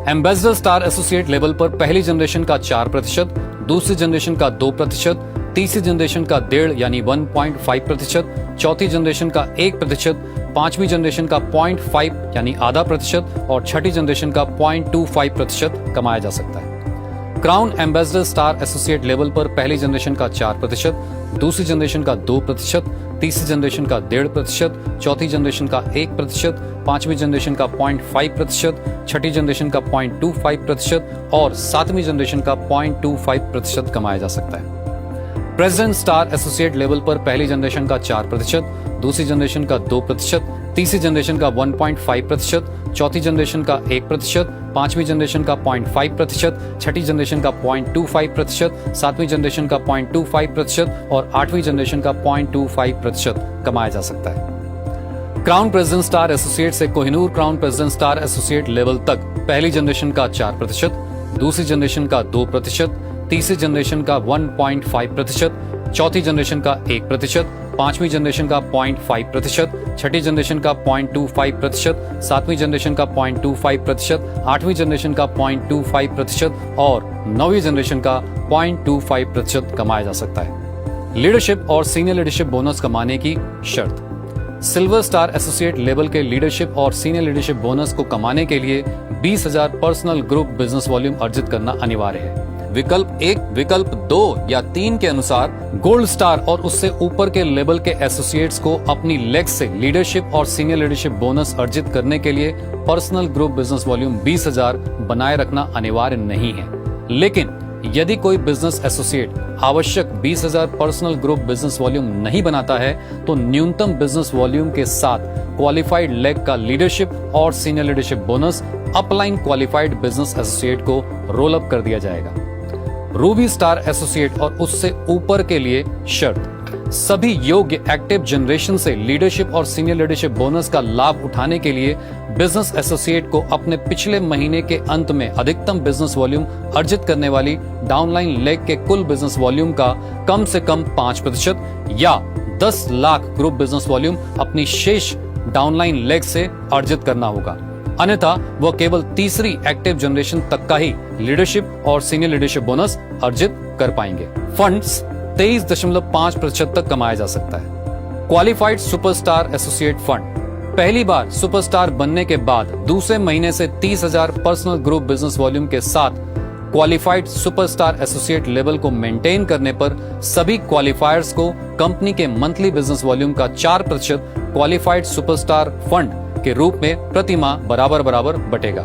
एम्बेसडर स्टार एसोसिएट लेवल पर पहली जनरेशन का 4%, दूसरी जनरेशन का 2%, तीसरी जनरेशन का 1.5 यानी 1.5%, चौथी जनरेशन का 1%, पांचवी जनरेशन का 0.5 यानी आधा प्रतिशत और छठी जनरेशन का 0.25% कमाया जा सकता है। Crown ambassador star associate level पर पहली जनरेशन का 4%, दूसरी जनरेशन का 2%, तीसरी जनरेशन का 1.5%, चौथी जनरेशन का 1%, पांचवी जनरेशन का 0.5%, छठी जनरेशन का 0.25% और सातवीं जनरेशन का 0.25% कमाया जा सकता है। प्रेसिडेंट स्टार एसोसिएट लेवल पर पहली जनरेशन का 4%, दूसरी जनरेशन का 2%, तीसरी जनरेशन का 1.5%, चौथी जनरेशन का 1%, पांचवी जनरेशन का 0.5%, छठी जनरेशन का 0.25%, सातवीं जनरेशन का 0.25% और आठवीं जनरेशन का 0.25% कमाया जा सकता है। क्राउन प्रेसिडेंट स्टार एसोसिएट से Kohinoor crown president star associate level तक पहली जनरेशन का 4%, दूसरी जनरेशन का 2%, तीसरी जनरेशन का 1.5%, चौथी जनरेशन का 1%, पांचवी जनरेशन का 0.5%, छठी जनरेशन का 0.25%, सातवीं जनरेशन का 0.25%, आठवीं जनरेशन का 0.25% और नौवीं जनरेशन का 0.25% कमाया जा सकता है। लीडरशिप और सीनियर लीडरशिप बोनस कमाने की शर्त। सिल्वर स्टार एसोसिएट लेवल के लीडरशिप और सीनियर लीडरशिप बोनस को कमाने के लिए 20,000 पर्सनल ग्रुप बिजनेस वॉल्यूम अर्जित करना अनिवार्य है। विकल्प 1, विकल्प 2 या 3 के अनुसार गोल्ड स्टार और उससे ऊपर के लेवल के एसोसिएट्स को अपनी लेग से लीडरशिप और सीनियर लीडरशिप बोनस अर्जित करने के लिए पर्सनल ग्रुप बिजनेस वॉल्यूम 20,000 बनाए रखना अनिवार्य नहीं है। लेकिन यदि कोई बिजनेस एसोसिएट आवश्यक 20,000 पर्सनल ग्रुप बिजनेस वॉल्यूम नहीं बनाता है तो न्यूनतम बिजनेस वॉल्यूम के साथ क्वालिफाइड लेग का लीडरशिप और senior leadership bonus upline qualified business associate को रोल अप कर दिया जाएगा। रूबी स्टार एसोसिएट और उससे ऊपर के लिए शर्त। सभी योग्य एक्टिव जनरेशन से लीडरशिप और सीनियर लीडरशिप बोनस का लाभ उठाने के लिए बिजनेस एसोसिएट को अपने पिछले महीने के अंत में अधिकतम बिजनेस वॉल्यूम अर्जित करने वाली डाउनलाइन लेग के कुल बिजनेस वॉल्यूम का कम से कम 5% या 10 लाख ग्रुप बिजनेस वॉल्यूम अपनी शेष डाउनलाइन लेग से अर्जित करना होगा। अन्यथा वह केवल तीसरी एक्टिव जनरेशन तक का ही लीडरशिप और सीनियर लीडरशिप बोनस अर्जित कर पाएंगे। फंड्स 23.5% तक कमाया जा सकता है। Qualified superstar associate fund. पहली बार सुपरस्टार बनने के बाद दूसरे महीने से 30,000 पर्सनल ग्रुप बिजनेस वॉल्यूम के साथ क्वालिफाइड सुपरस्टार एसोसिएट लेवल को मेंटेन करने पर सभी क्वालिफायर्स को कंपनी के मंथली बिजनेस वॉल्यूम का 4% क्वालिफाइड सुपरस्टार फंड के रूप में प्रति माह बराबर बराबर बटेगा।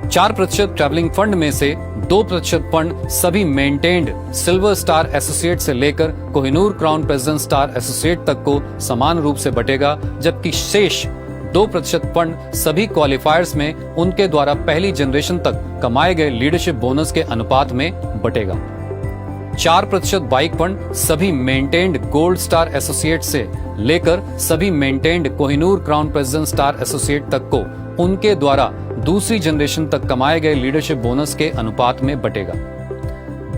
4% ट्रैवलिंग फंड में से 2% फंड सभी मेंटेन्ड सिल्वर स्टार एसोसिएट से लेकर Kohinoor crown president star associate तक को समान रूप से बटेगा, जबकि शेष 2% फंड सभी क्वालिफायर्स में उनके द्वारा पहली जनरेशन तक कमाए गए लीडरशिप बोनस के अनुपात में बटेगा। 4% बाइक फंड सभी मेंटेन्ड गोल्ड स्टार एसोसिएट से लेकर सभी maintained Kohinoor crown president star associate तक को उनके द्वारा दूसरी जनरेशन तक कमाए गए लीडरशिप बोनस के अनुपात में बटेगा।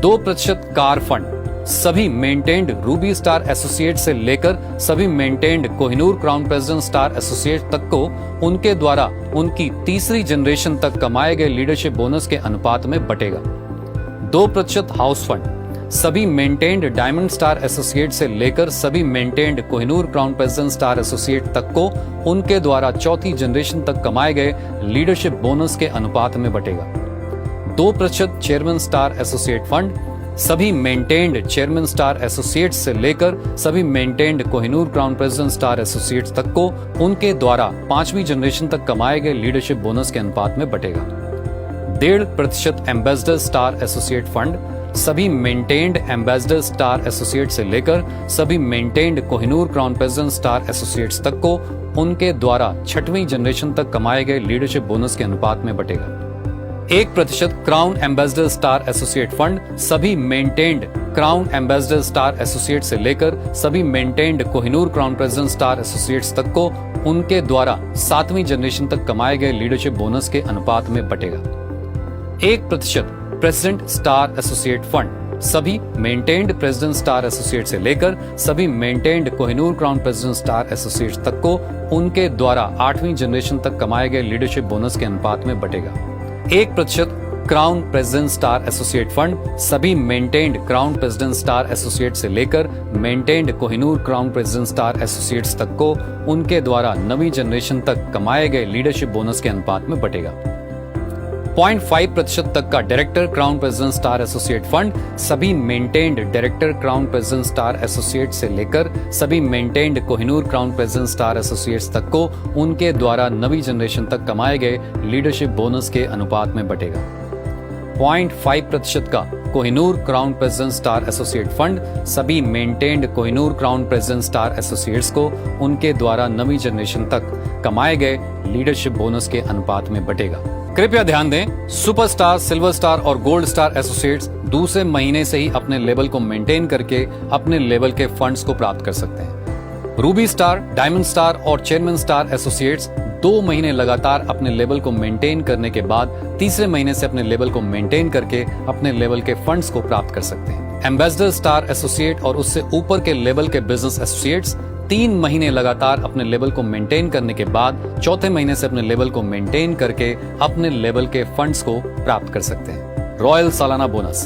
2% कार फंड सभी मेंटेन्ड रूबी स्टार एसोसिएट से लेकर सभी maintained Kohinoor crown president star associate तक को उनके द्वारा उनकी तीसरी जनरेशन तक कमाए गए लीडरशिप बोनस के अनुपात में बटेगा। 2% हाउस फंड सभी मेंटेन्ड डायमंड स्टार एसोसिएट से लेकर सभी maintained Kohinoor crown president star associate तक को उनके द्वारा चौथी जनरेशन तक कमाए गए लीडरशिप बोनस के अनुपात में बटेगा। 2% चेयरमैन स्टार एसोसिएट फंड सभी मेंटेन्ड चेयरमैन स्टार एसोसिएट से लेकर सभी maintained Kohinoor crown president star associate तक को उनके द्वारा पांचवी जनरेशन तक कमाए गए लीडरशिप बोनस के अनुपात में बटेगा। 1.5% एम्बेसडर स्टार एसोसिएट फंड सभी मेंटेन्ड एम्बेसडर स्टार एसोसिएट से लेकर सभी maintained Kohinoor crown president star associates तक को उनके द्वारा 6वीं जनरेशन तक कमाए गए लीडरशिप बोनस के अनुपात में बटेगा। 1% crown ambassador star associate fund सभी maintained crown ambassador star associate से लेकर सभी maintained Kohinoor crown president star associates तक को उनके द्वारा 7वीं जनरेशन तक कमाए गए लीडरशिप बोनस के अनुपात में बटेगा। 1% प्रेसिडेंट स्टार एसोसिएट फंड सभी मेंटेन्ड प्रेसिडेंट स्टार एसोसिएट से लेकर सभी maintained Kohinoor crown president star associates तक को उनके द्वारा 8वीं जनरेशन तक कमाए गए लीडरशिप बोनस के अनुपात में बटेगा। 1% crown president star associate fund सभी maintained crown president star associate से लेकर maintained Kohinoor crown president star associates तक को उनके द्वारा 9वीं जनरेशन तक कमाए गए लीडरशिप बोनस के अनुपात में बटेगा। 0.5% तक का director crown president star associate fund सभी maintained director crown president star associate से लेकर सभी maintained Kohinoor crown president star associates तक को उनके द्वारा 9वीं जनरेशन तक कमाए गए लीडरशिप बोनस के अनुपात में बटेगा। 0.5% का Kohinoor crown president star associate fund सभी maintained Kohinoor crown president star associates को उनके द्वारा 9वीं जनरेशन तक कमाए गए लीडरशिप बोनस के अनुपात में बटेगा। कृपया ध्यान दें, सुपरस्टार, सिल्वर स्टार और गोल्ड स्टार एसोसिएट्स दूसरे महीने से ही अपने लेवल को मेंटेन करके अपने लेवल के फंड्स को प्राप्त कर सकते हैं। रूबी स्टार, डायमंड स्टार और चेयरमैन स्टार एसोसिएट्स 2 महीने लगातार अपने लेवल को मेंटेन करने के बाद तीसरे महीने से अपने लेवल को मेंटेन करके अपने लेवल के फंड्स को प्राप्त कर सकते हैं। एम्बेसडर स्टार एसोसिएट और उससे ऊपर के लेवल के बिजनेस एसोसिएट्स 3 महीने लगातार अपने लेवल को मेंटेन करने के बाद चौथे महीने से अपने लेवल को मेंटेन करके अपने लेवल के फंड्स को प्राप्त कर सकते हैं। रॉयल सालाना बोनस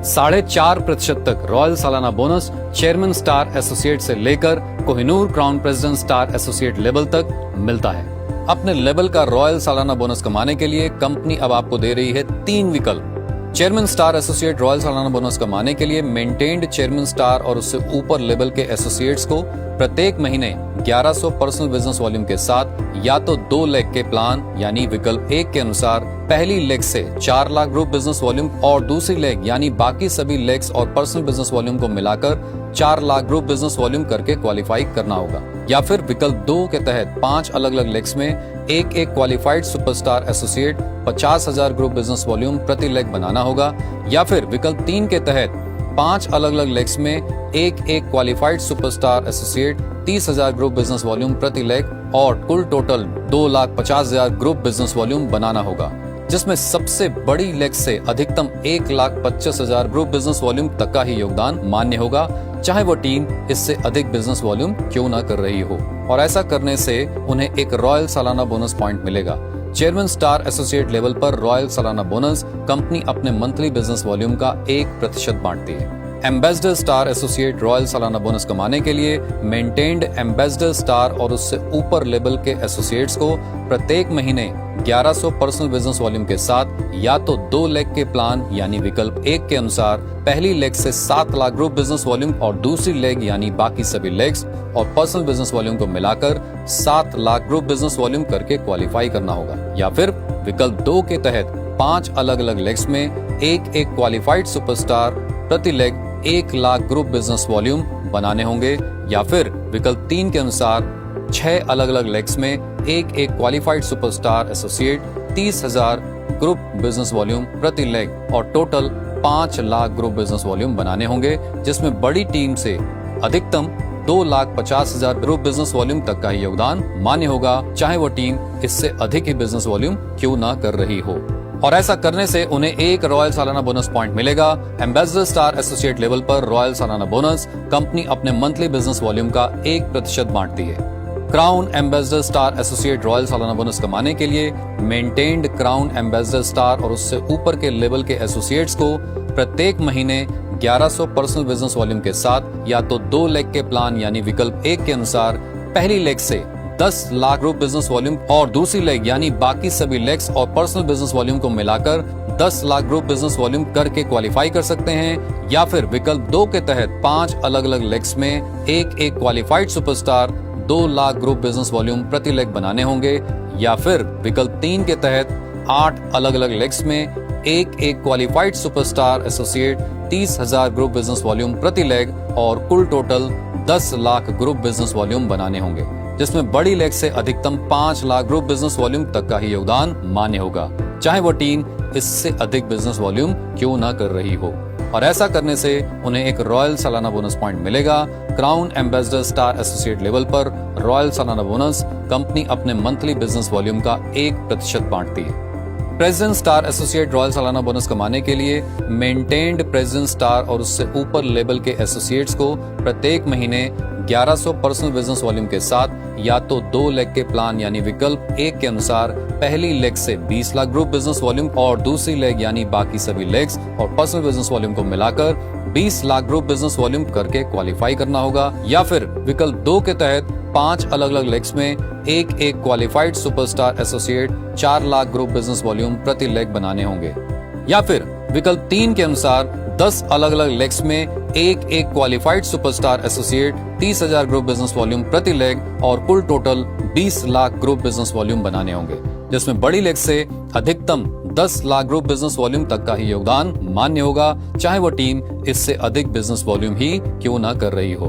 4.5% तक रॉयल सालाना बोनस चेयरमैन स्टार एसोसिएट से लेकर Kohinoor crown president star associate level तक मिलता है। अपने लेवल का रॉयल सालाना बोनस कमाने के लिए कंपनी अब आपको दे रही है 3 विकल्प। चेयरमैन स्टार एसोसिएट रॉयल सालाना बोनस कमाने के लिए मेंटेन्ड चेयरमैन स्टार और उससे ऊपर लेवल के एसोसिएट्स को प्रत्येक महीने 1100 पर्सनल बिजनेस वॉल्यूम के साथ या तो 2 लेग के प्लान यानी विकल्प 1 के अनुसार पहली लेग से 4 लाख ग्रुप बिजनेस वॉल्यूम और दूसरी लेग यानी बाकी सभी लेग्स और पर्सनल बिजनेस वॉल्यूम को मिलाकर 4 लाख ग्रुप बिजनेस वॉल्यूम करके क्वालिफाई करना होगा, या फिर विकल्प 2 के तहत 5 अलग अलग लेग्स में एक qualified superstar associate 50,000 group business volume प्रति लेग बनाना होगा, या फिर विकल्प 3 के तहत 5 अलग अलग लेग्स में एक qualified superstar associate 30,000 group business volume प्रति लेग और कुल टोटल 2,50,000 ग्रुप बिजनेस वॉल्यूम बनाना होगा, जिसमें सबसे बड़ी लेग से अधिकतम 1,25,000 ग्रुप बिजनेस वॉल्यूम तक का ही योगदान मान्य होगा, चाहे वो टीम इससे अधिक बिजनेस वॉल्यूम क्यों ना कर रही हो। और ऐसा करने से उन्हें एक रॉयल सालाना बोनस पॉइंट मिलेगा। चेयरमैन स्टार एसोसिएट लेवल पर रॉयल सालाना बोनस कंपनी अपने मंथली बिजनेस वॉल्यूम का 1% बांटती है। एम्बेसडर स्टार एसोसिएट रॉयल सालाना बोनस कमाने के लिए मेंटेन्ड एम्बेसडर स्टार और उससे ऊपर लेवल के एसोसिएट्स को प्रत्येक महीने 1100 पर्सनल बिजनेस वॉल्यूम के साथ या तो 2 लेग के प्लान यानी विकल्प 1 के अनुसार पहली लेग से 7 लाख ग्रुप बिजनेस वॉल्यूम और दूसरी लेग यानी बाकी सभी लेग्स और पर्सनल बिजनेस वॉल्यूम को मिलाकर 7 लाख ग्रुप बिजनेस वॉल्यूम करके क्वालिफाई करना होगा, या फिर विकल्प 2 के तहत 5 अलग अलग लेग्स में एक क्वालिफाइड सुपरस्टार प्रति leg 1 lakh group business volume बनाने होंगे, या फिर विकल्प 3 के अनुसार 6 अलग अलग लेग्स में एक qualified superstar associate 30,000 group business volume प्रति लेग और total 5 lakh group business volume बनाने होंगे, जिसमें बड़ी टीम से अधिकतम 2,50,000 ग्रुप बिजनेस वॉल्यूम तक का ही योगदान मान्य होगा, चाहे वो टीम इससे अधिक ही बिजनेस वॉल्यूम क्यों ना कर रही हो। और ऐसा करने से उन्हें एक रॉयल सालाना बोनस पॉइंट मिलेगा। एम्बेसडर स्टार एसोसिएट लेवल पर रॉयल सालाना बोनस कंपनी अपने मंथली बिजनेस वॉल्यूम का 1% बांटती है। Crown ambassador star associate royal सालाना बोनस कमाने के लिए मेंटेन्ड क्राउन एम्बेसडर स्टार और उससे ऊपर के लेवल के एसोसिएट्स को प्रत्येक महीने 1100 पर्सनल बिजनेस वॉल्यूम के साथ या तो 2 लेग के प्लान यानी विकल्प 1 के अनुसार पहली लेग से 10 लाख ग्रुप बिजनेस वॉल्यूम और दूसरी लेग यानी बाकी सभी लेग्स और पर्सनल बिजनेस वॉल्यूम को मिलाकर 10 लाख ग्रुप बिजनेस वॉल्यूम करके क्वालिफाई कर सकते हैं, या फिर विकल्प 2 के तहत 5 अलग अलग लेग्स में एक qualified superstar 2 lakh group business volume प्रति लेग बनाने होंगे, या फिर विकल्प 3 के तहत 8 अलग अलग लेग्स में एक qualified superstar associate 30,000 group business volume प्रति लेग और कुल total 10 lakh group business volume बनाने होंगे, जिसमें बड़ी लेग से अधिकतम 5 लाख ग्रुप बिजनेस वॉल्यूम तक का ही योगदान मान्य होगा, चाहे वो टीम इससे अधिक बिजनेस वॉल्यूम क्यों ना कर रही हो। और ऐसा करने से उन्हें एक रॉयल सालाना बोनस पॉइंट मिलेगा। Crown ambassador star associate level पर रॉयल सालाना बोनस कंपनी अपने मंथली बिजनेस वॉल्यूम का 1% बांटती है। प्रेसिडेंट स्टार एसोसिएट रॉयल सालाना बोनस कमाने के लिए मेंटेन्ड प्रेसिडेंट स्टार और उससे ऊपर लेवल के एसोसिएट्स को प्रत्येक महीने 1100 पर्सनल बिजनेस वॉल्यूम के साथ या तो 2 लेग के प्लान यानी विकल्प 1 के अनुसार पहली लेग से 20 लाख ग्रुप बिजनेस वॉल्यूम और दूसरी लेग यानी बाकी सभी लेग्स और पर्सनल बिजनेस वॉल्यूम को मिलाकर 20 लाख ग्रुप बिजनेस वॉल्यूम करके क्वालिफाई करना होगा, या फिर विकल्प 2 के तहत 5 अलग अलग लेग्स में एक qualified superstar associate 4 lakh group business volume प्रति लेग बनाने होंगे, या फिर विकल्प 3 के अनुसार 10 अलग अलग लेग्स में एक qualified superstar associate 30,000 group business volume प्रति लेग और कुल total 20 lakh group business volume बनाने होंगे, जिसमें बड़ी लेग से अधिकतम 10 लाख ग्रुप बिजनेस वॉल्यूम तक का ही योगदान मान्य होगा, चाहे वो टीम इससे अधिक बिजनेस वॉल्यूम ही क्यों ना कर रही हो।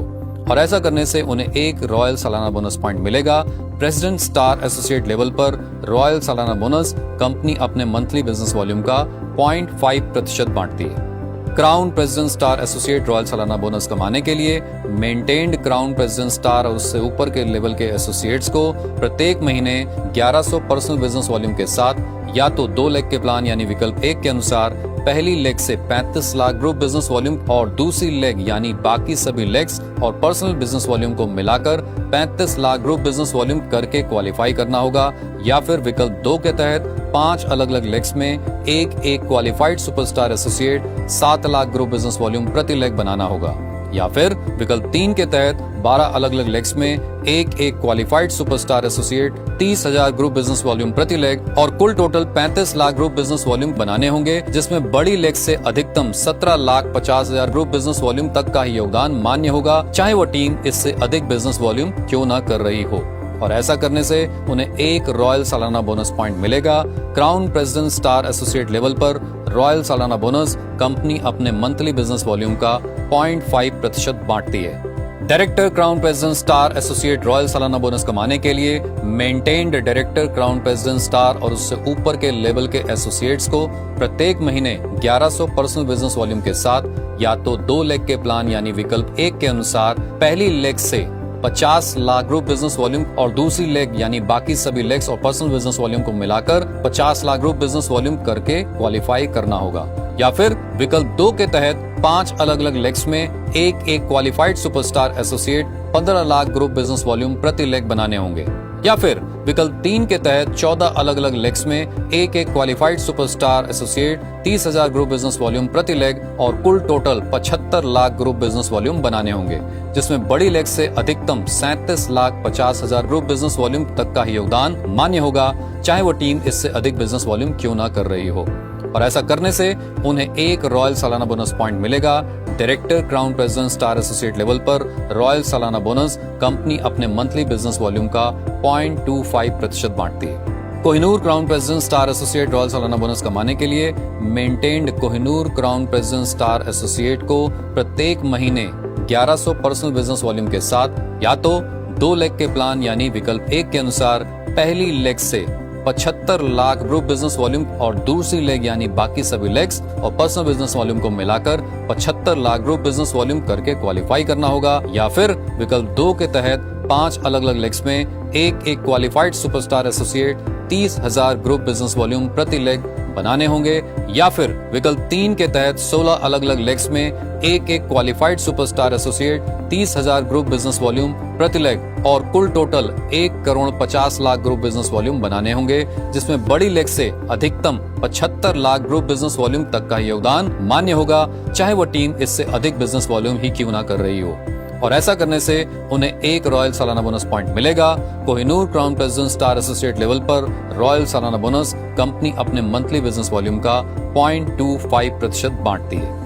और ऐसा करने से उन्हें एक रॉयल सालाना बोनस पॉइंट मिलेगा। प्रेसिडेंट स्टार एसोसिएट लेवल पर रॉयल सालाना बोनस कंपनी अपने मंथली बिजनेस वॉल्यूम का 0.5% बांटती है। Crown president star associate royal सालाना बोनस कमाने के लिए मेंटेन्ड क्राउन प्रेसिडेंट स्टार और उससे ऊपर के लेवल के एसोसिएट्स को प्रत्येक महीने 1100 पर्सनल बिजनेस वॉल्यूम के साथ या तो 2 लेग के प्लान यानी विकल्प 1 के अनुसार पहली लेग से 35 लाख ग्रुप बिजनेस वॉल्यूम और दूसरी लेग यानी बाकी सभी लेग्स और पर्सनल बिजनेस वॉल्यूम को मिलाकर 35 लाख ग्रुप बिजनेस वॉल्यूम करके क्वालिफाई करना होगा, या फिर विकल्प 2 के तहत 5 अलग अलग लेग्स में एक qualified superstar associate 7 lakh group business volume प्रति लेग बनाना होगा, या फिर विकल्प 3 के तहत 12 अलग अलग लेग्स में एक qualified superstar associate 30,000 group business volume प्रति लेग और कुल total 35 lakh group business volume बनाने होंगे, जिसमें बड़ी लेग से अधिकतम 17,50,000 ग्रुप बिजनेस वॉल्यूम तक का ही योगदान मान्य होगा, चाहे वो टीम इससे अधिक बिजनेस वॉल्यूम क्यों ना कर रही हो। और ऐसा करने से उन्हें एक रॉयल सालाना बोनस पॉइंट मिलेगा। Crown president star associate level पर रॉयल सालाना बोनस कंपनी अपने मंथली बिजनेस वॉल्यूम का 0.5% बांटती है। Director crown president star associate royal सालाना बोनस कमाने के लिए maintained director crown president star और उससे ऊपर के लेवल के एसोसिएट्स को प्रत्येक महीने 1100 पर्सनल बिजनेस वॉल्यूम के साथ या तो 2 लेग के प्लान यानी विकल्प 1 के अनुसार पहली लेग से 50 लाख ग्रुप बिजनेस वॉल्यूम और दूसरी लेग यानी बाकी सभी लेग्स और पर्सनल बिजनेस वॉल्यूम को मिलाकर 50 लाख ग्रुप बिजनेस वॉल्यूम करके क्वालिफाई करना होगा, या फिर विकल्प 2 के तहत 5 अलग अलग लेग्स में एक qualified superstar associate 15 lakh group business volume प्रति लेग बनाने होंगे, या फिर विकल्प 3 के तहत 14 अलग अलग लेग्स में एक qualified superstar associate 30,000 group business volume प्रति लेग और कुल total 75 lakh group business volume बनाने होंगे, जिसमें बड़ी लेग से अधिकतम 37,50,000 ग्रुप बिजनेस वॉल्यूम तक का ही योगदान मान्य होगा, चाहे वो टीम इससे अधिक बिजनेस वॉल्यूम क्यों ना कर रही हो। और ऐसा करने से उन्हें एक रॉयल सालाना बोनस पॉइंट मिलेगा। Director crown president star associate level पर रॉयल सालाना बोनस कंपनी अपने मंथली बिजनेस वॉल्यूम का 0.25% बांटती है। Kohinoor crown president star associate royal सालाना बोनस कमाने के लिए maintained Kohinoor crown president star associate को प्रत्येक महीने 1100 पर्सनल बिजनेस वॉल्यूम के साथ या तो 2 लेग के प्लान यानी विकल्प 1 के अनुसार पहली लेग से 75 लाख ग्रुप बिजनेस वॉल्यूम और दूसरी लेग यानी बाकी सभी लेग्स और पर्सनल बिजनेस वॉल्यूम को मिलाकर 75 लाख ग्रुप बिजनेस वॉल्यूम करके क्वालिफाई करना होगा, या फिर विकल्प 2 के तहत 5 अलग अलग लेग्स में एक qualified superstar associate 30,000 group business volume प्रति लेग बनाने होंगे, या फिर विकल्प 3 के तहत 16 अलग अलग लेग्स में एक qualified superstar associate 30,000 group business volume प्रति लेग और कुल टोटल 1,50,00,000 ग्रुप बिजनेस वॉल्यूम बनाने होंगे, जिसमें बड़ी लेग से अधिकतम 75 लाख ग्रुप बिजनेस वॉल्यूम तक का योगदान मान्य होगा, चाहे वो टीम इससे अधिक बिजनेस वॉल्यूम ही क्यों ना कर रही हो। और ऐसा करने से उन्हें एक रॉयल सालाना बोनस पॉइंट मिलेगा। Kohinoor crown president star associate level पर रॉयल सालाना बोनस कंपनी अपने मंथली बिजनेस वॉल्यूम का 0.25% बांटती है।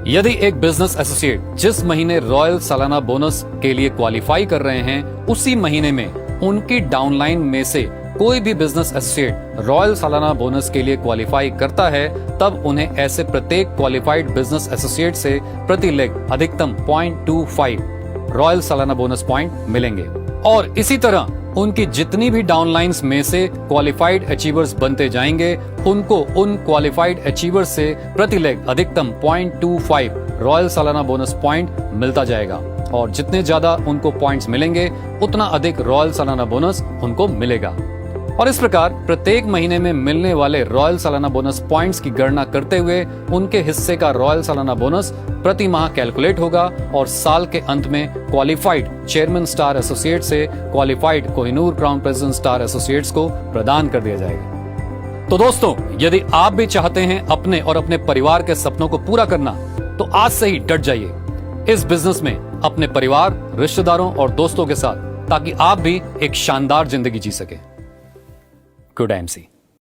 यदि एक बिजनेस एसोसिएट जिस महीने रॉयल सालाना बोनस के लिए क्वालिफाई कर रहे हैं उसी महीने में उनकी डाउनलाइन में से कोई भी बिजनेस एसोसिएट रॉयल सालाना बोनस के लिए क्वालिफाई करता है, तब उन्हें ऐसे प्रत्येक क्वालिफाइड बिजनेस एसोसिएट से प्रति लेग अधिकतम 0.25 रॉयल सालाना बोनस पॉइंट मिलेंगे। और इसी तरह उनकी जितनी भी डाउनलाइंस में से क्वालिफाइड अचीवर्स बनते जाएंगे, उनको उन क्वालिफाइड अचीवर्स से प्रति लेग अधिकतम 0.25 रॉयल सालाना बोनस पॉइंट मिलता जाएगा। और जितने ज्यादा उनको पॉइंट्स मिलेंगे, उतना अधिक रॉयल सालाना बोनस उनको मिलेगा। और इस प्रकार प्रत्येक महीने में मिलने वाले रॉयल सालाना बोनस पॉइंट्स की गणना करते हुए उनके हिस्से का रॉयल सालाना बोनस प्रति माह कैलकुलेट होगा और साल के अंत में क्वालिफाइड चेयरमैन स्टार एसोसिएट से qualified Kohinoor crown president star associates को प्रदान कर दिया जाएगा। तो दोस्तों, यदि आप भी चाहते हैं अपने और अपने परिवार के सपनों को पूरा करना, तो आज से ही डट जाइए इस बिजनेस में अपने परिवार, रिश्तेदारों और दोस्तों के साथ, ताकि आप भी एक शानदार जिंदगी जी सके। Good MC.